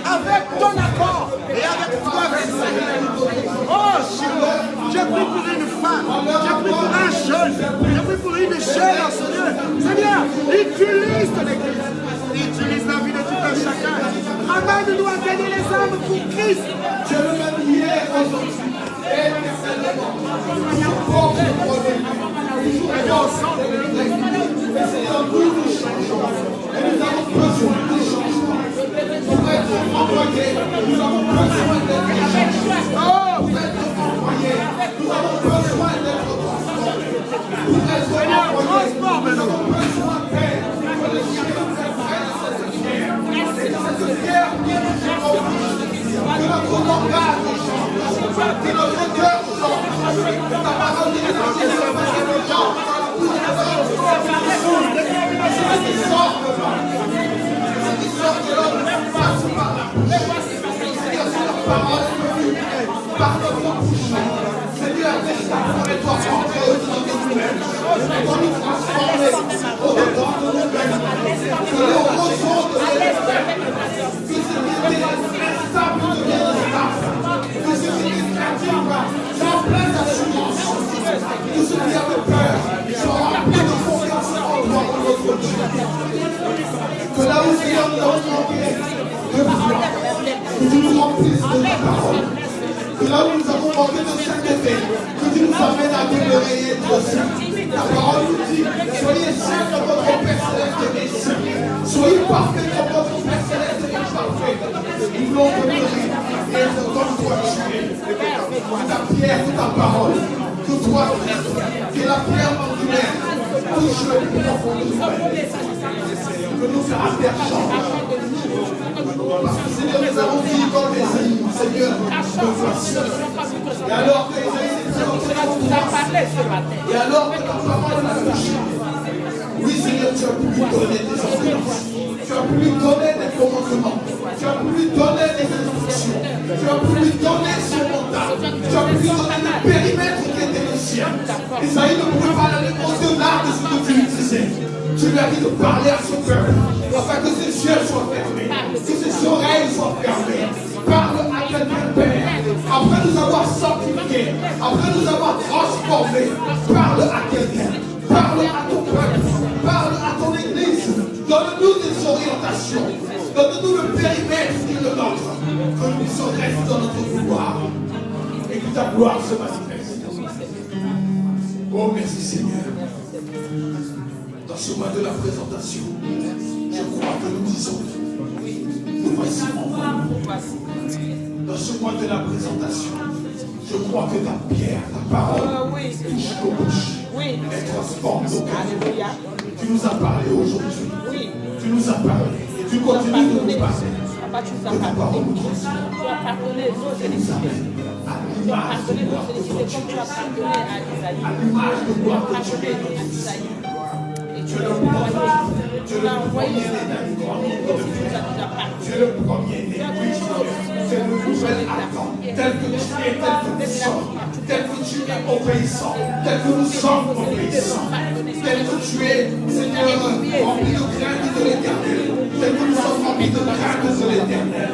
avec ton accord et avec toi, Seigneur. Oh, Seigneur, j'ai pris pour une femme, j'ai pris pour un jeune, j'ai pris pour une jeune, Seigneur. Seigneur, utilise ton église. Utilise la vie de tout un chacun. Amène-nous à gagner les âmes pour Christ. Tu es le même hier, aujourd'hui, éternellement. Et ensemble, Seigneur, nous changeons. Et nous avons besoin de changement. Pour être envoyés, nous avons besoin d'être changés. Pour être envoyés, nous avons besoin d'être transformés. Pour être envoyés, nous avons besoin d'être que notre langage change, que notre cœur change, que ta parole dit que par notre bouche, Seigneur, laisse ta parole et toi rentrer au-dedans de nous-mêmes, pour nous transformer au-dedans de nous-mêmes, que le ressort de l'esprit, que ce qui était instable devienne stable, que ce qui était créatif soit plein d'assurance, que ce qui avait peur soit rempli de confiance en toi, en notre Dieu. Que là où Seigneur nous avons manqué de foi, que tu nous remplisses de ta parole. Que là où nous avons manqué de sainteté, que tu nous amènes à demeurer et être saints. La parole nous dit, soyez saints comme votre Père Céleste est saint. Soyez parfaits comme votre Père Céleste est parfait. Nous voulons demeurer et être comme toi tu es. Que ta pierre, que ta parole, que toi, Christ, que la pierre angulaire touche le plus profond de nous-mêmes. Que nous fera faire change. Parce que Seigneur, nous avons dit dans l'Ésaïe, Seigneur, me voici. Et alors que l'Ésaïe était en train de nous parler, et alors que ta parole l'a touché, oui Seigneur, tu as pu lui donner des enseignements, tu as pu lui donner des commandements, tu as pu lui donner des instructions, tu as pu lui donner son mandat, tu as pu lui donner le périmètre qui était le sien. Isaïe ne pouvait pas aller au-delà de ce que tu lui disais. Tu lui as dit de parler à son peuple, afin que ses yeux soient fermés, que ses oreilles soient fermées. Parle à quelqu'un, Père, après nous avoir sanctifiés, après nous avoir transformés. Parle à quelqu'un, parle à ton peuple, parle à ton église. Donne-nous des orientations, donne-nous le périmètre qui est le nôtre, que nous puissions rester dans notre pouvoir et que ta gloire se manifeste. Oh, merci Seigneur. Dans ce mois de la présentation, je crois que nous disons, nous voici envoyés. Dans ce mois de la présentation, je crois que ta pierre, ta parole, touche nos bouches et transforme nos cœurs. Tu nous as parlé aujourd'hui. Tu nous as parlé et tu continues de nous parler. Que ta parole nous transforme. Tu as pardonné nos iniquités. Tu as pardonné nos iniquités comme tu as pardonné à Isaïe. À l'image de Tu as gloire que tu pardonné es. à Isaïe. Tu es le premier-né. Tu es le premier-né d'un grand nombre de frères. Tu es le premier-né. Oui, Seigneur. C'est le nouvel Adam. Tel que tu es, tel que nous sommes. Tel que tu es obéissant. Tel que nous sommes obéissants. Tel que tu es, Seigneur, rempli de crainte de l'éternel. Tel que nous sommes remplis de crainte de l'éternel.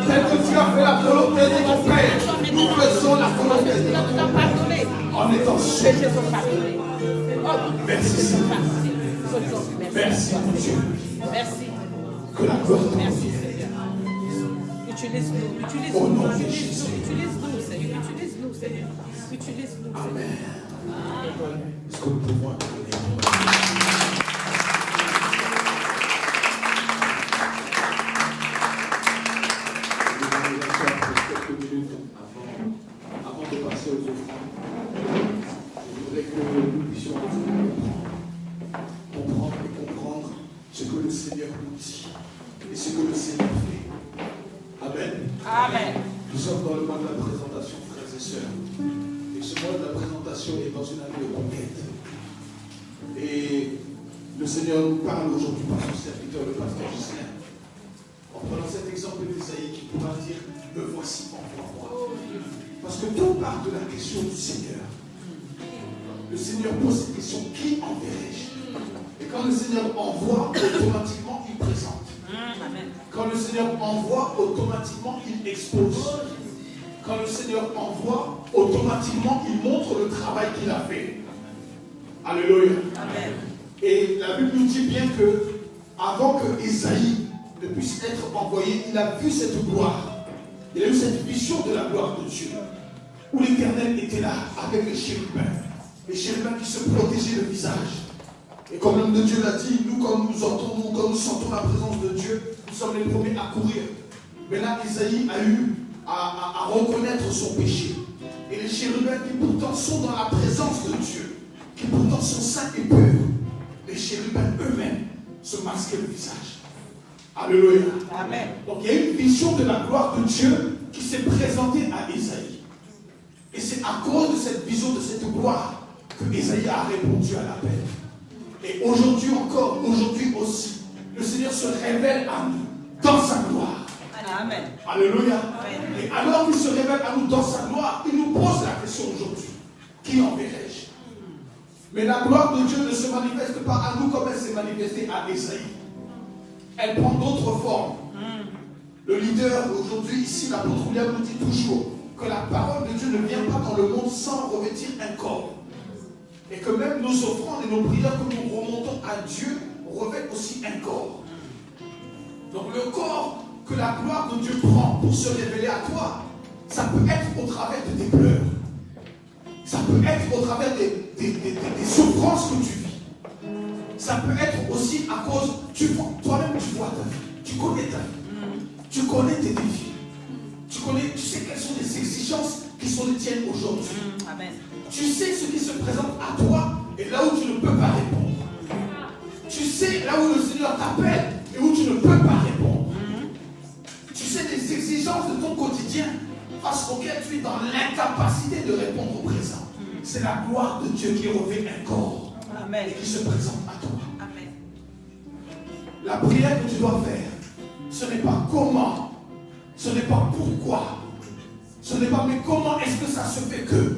Tel que tu as fait la volonté de ton Père. Nous faisons la volonté de ton Père. En étant sauvés. Merci Seigneur. Merci mon Dieu. Merci. Que la gloire te Merci revienne. Seigneur. Utilise-nous. Au nom de Jésus. Utilise-nous, Seigneur. Utilise-nous, Seigneur. Utilise-nous, Seigneur. Amen. Est-ce que nous pouvons acclamer? Quelques minutes avant de passer aux offrandes, je voudrais que nous puissions comprendre ce que le Seigneur nous dit et ce que le Seigneur fait. Amen. Amen. Nous sommes dans le mois de la présentation, frères et sœurs. Et ce mois de la présentation est dans une année de conquête. Et le Seigneur nous parle aujourd'hui par son serviteur, le pasteur Gislain. En prenant cet exemple d'Isaïe qui pourra dire, me voici, envoie-moi. Parce que tout part de la question du Seigneur. Le Seigneur pose cette question, qui enverrai-je? Et Quand le Seigneur envoie, automatiquement il présente. Quand le Seigneur envoie, automatiquement il expose. Quand le Seigneur envoie, automatiquement il montre le travail qu'il a fait. Alléluia. Amen. Et la Bible nous dit bien que avant que Ésaïe ne puisse être envoyé, il a vu cette gloire. Il a eu cette vision de la gloire de Dieu. Où l'Éternel était là avec les chérubins. Les chérubins qui se protégeaient le visage. Et comme l'homme de Dieu l'a dit, nous quand nous entendons, quand nous sentons la présence de Dieu, nous sommes les premiers à courir. Mais là, Ésaïe a eu à reconnaître son péché. Et les chérubins qui pourtant sont dans la présence de Dieu, qui pourtant sont saints et purs, les chérubins eux-mêmes se masquaient le visage. Alléluia. Amen. Donc il y a une vision de la gloire de Dieu qui s'est présentée à Ésaïe. Et c'est à cause de cette vision, de cette gloire, que Ésaïe a répondu à l'appel. Et aujourd'hui encore, aujourd'hui aussi, le Seigneur se révèle à nous dans sa gloire. Amen. Alléluia. Amen. Et alors qu'il se révèle à nous dans sa gloire, il nous pose la question aujourd'hui. Qui enverrai-je? Mais la gloire de Dieu ne se manifeste pas à nous comme elle s'est manifestée à Ésaïe. Elle prend d'autres formes. Le leader aujourd'hui, ici, l'apôtre William nous dit toujours que la parole de Dieu ne vient pas dans le monde sans revêtir un corps. Et que même nos offrandes et nos prières que nous remontons à Dieu revêtent aussi un corps. Donc le corps que la gloire de Dieu prend pour se révéler à toi, ça peut être au travers de tes pleurs. Ça peut être au travers des souffrances que tu vis. Ça peut être aussi à cause, toi-même tu vois ta vie, tu connais ta vie, tu connais tes défis, tu sais quelles sont les exigences qui sont les tiennes aujourd'hui. Amen. Tu sais ce qui se présente à toi et là où tu ne peux pas répondre. Tu sais là où le Seigneur t'appelle et où tu ne peux pas répondre. Tu sais les exigences de ton quotidien face auxquelles tu es dans l'incapacité de répondre au présent. C'est la gloire de Dieu qui revêt un corps. Amen. Et qui se présente à toi. Amen. La prière que tu dois faire, ce n'est pas comment, ce n'est pas pourquoi, ce n'est pas mais comment est-ce que ça se fait que.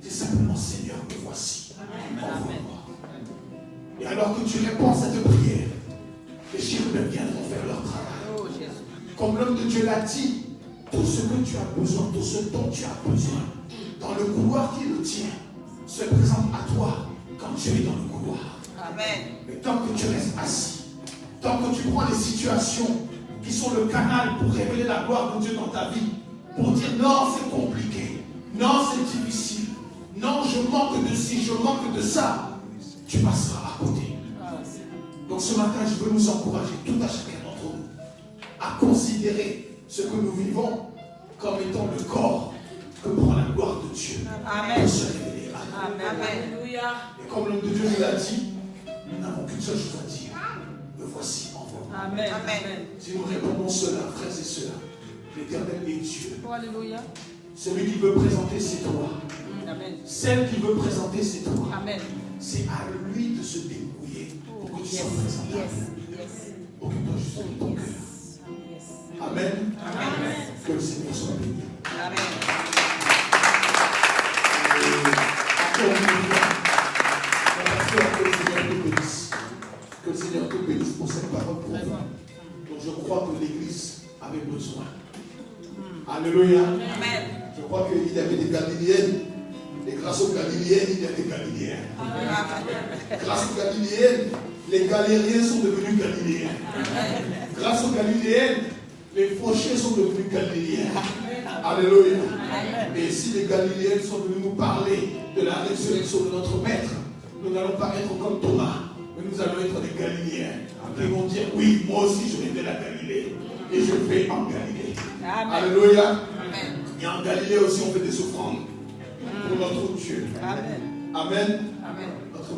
C'est simplement Seigneur, me voici. Amen. Et alors que tu réponds à cette prière, les chérubins viendront faire leur travail. Oh, comme l'homme de Dieu l'a dit, tout ce que tu as besoin, tout ce dont tu as besoin, dans le couloir qui est le tien, se présente à toi quand tu es dans le couloir. Amen. Mais tant que tu restes assis, tant que tu prends les situations qui sont le canal pour révéler la gloire de Dieu dans ta vie, pour dire non, c'est compliqué, non, c'est difficile, non, je manque de ci, je manque de ça, tu passeras à côté. Donc ce matin, je veux nous encourager, tout à chacun d'entre nous, à considérer ce que nous vivons comme étant le corps que prend la gloire de Dieu. Amen. Pour se révéler à nous. Amen. Alléluia. Et comme l'homme de Dieu nous l'a dit, nous n'avons qu'une seule chose à dire. Me voici, envoie-moi. Amen. Amen. Si nous répondons cela, frères et sœurs, l'Éternel est Dieu. Oh, alléluia. Celui qui veut présenter, c'est toi. Amen. Celle qui veut présenter, c'est toi. Amen. C'est à lui de se débrouiller pour que tu sois présentable. Occupe-toi juste de ton cœur. Amen. Amen. Que le Seigneur soit béni. Amen. Que le Seigneur te bénisse. Que le Seigneur te bénisse pour cette parole pour vous. Donc je crois que l'Église avait besoin. Alléluia. Amen. Je crois qu'il y avait des Galiléennes. Et grâce aux Galiléennes, il y a des Galiléens. Grâce aux Galiléennes, les Galériens sont devenus Galiléens. Grâce aux Galiléennes, les fauchés sont devenus Galiléens. Alléluia. Et si les Galiléens sont venus nous parler de la résurrection de notre Maître, nous n'allons pas être comme Thomas, mais nous allons être des Galiléens. Qui vont dire, oui, moi aussi je viens de la Galilée. Et je vais en Galilée. Alléluia. Amen. Et en Galilée aussi on fait des offrandes pour notre Dieu. Amen. Amen. Amen. Notre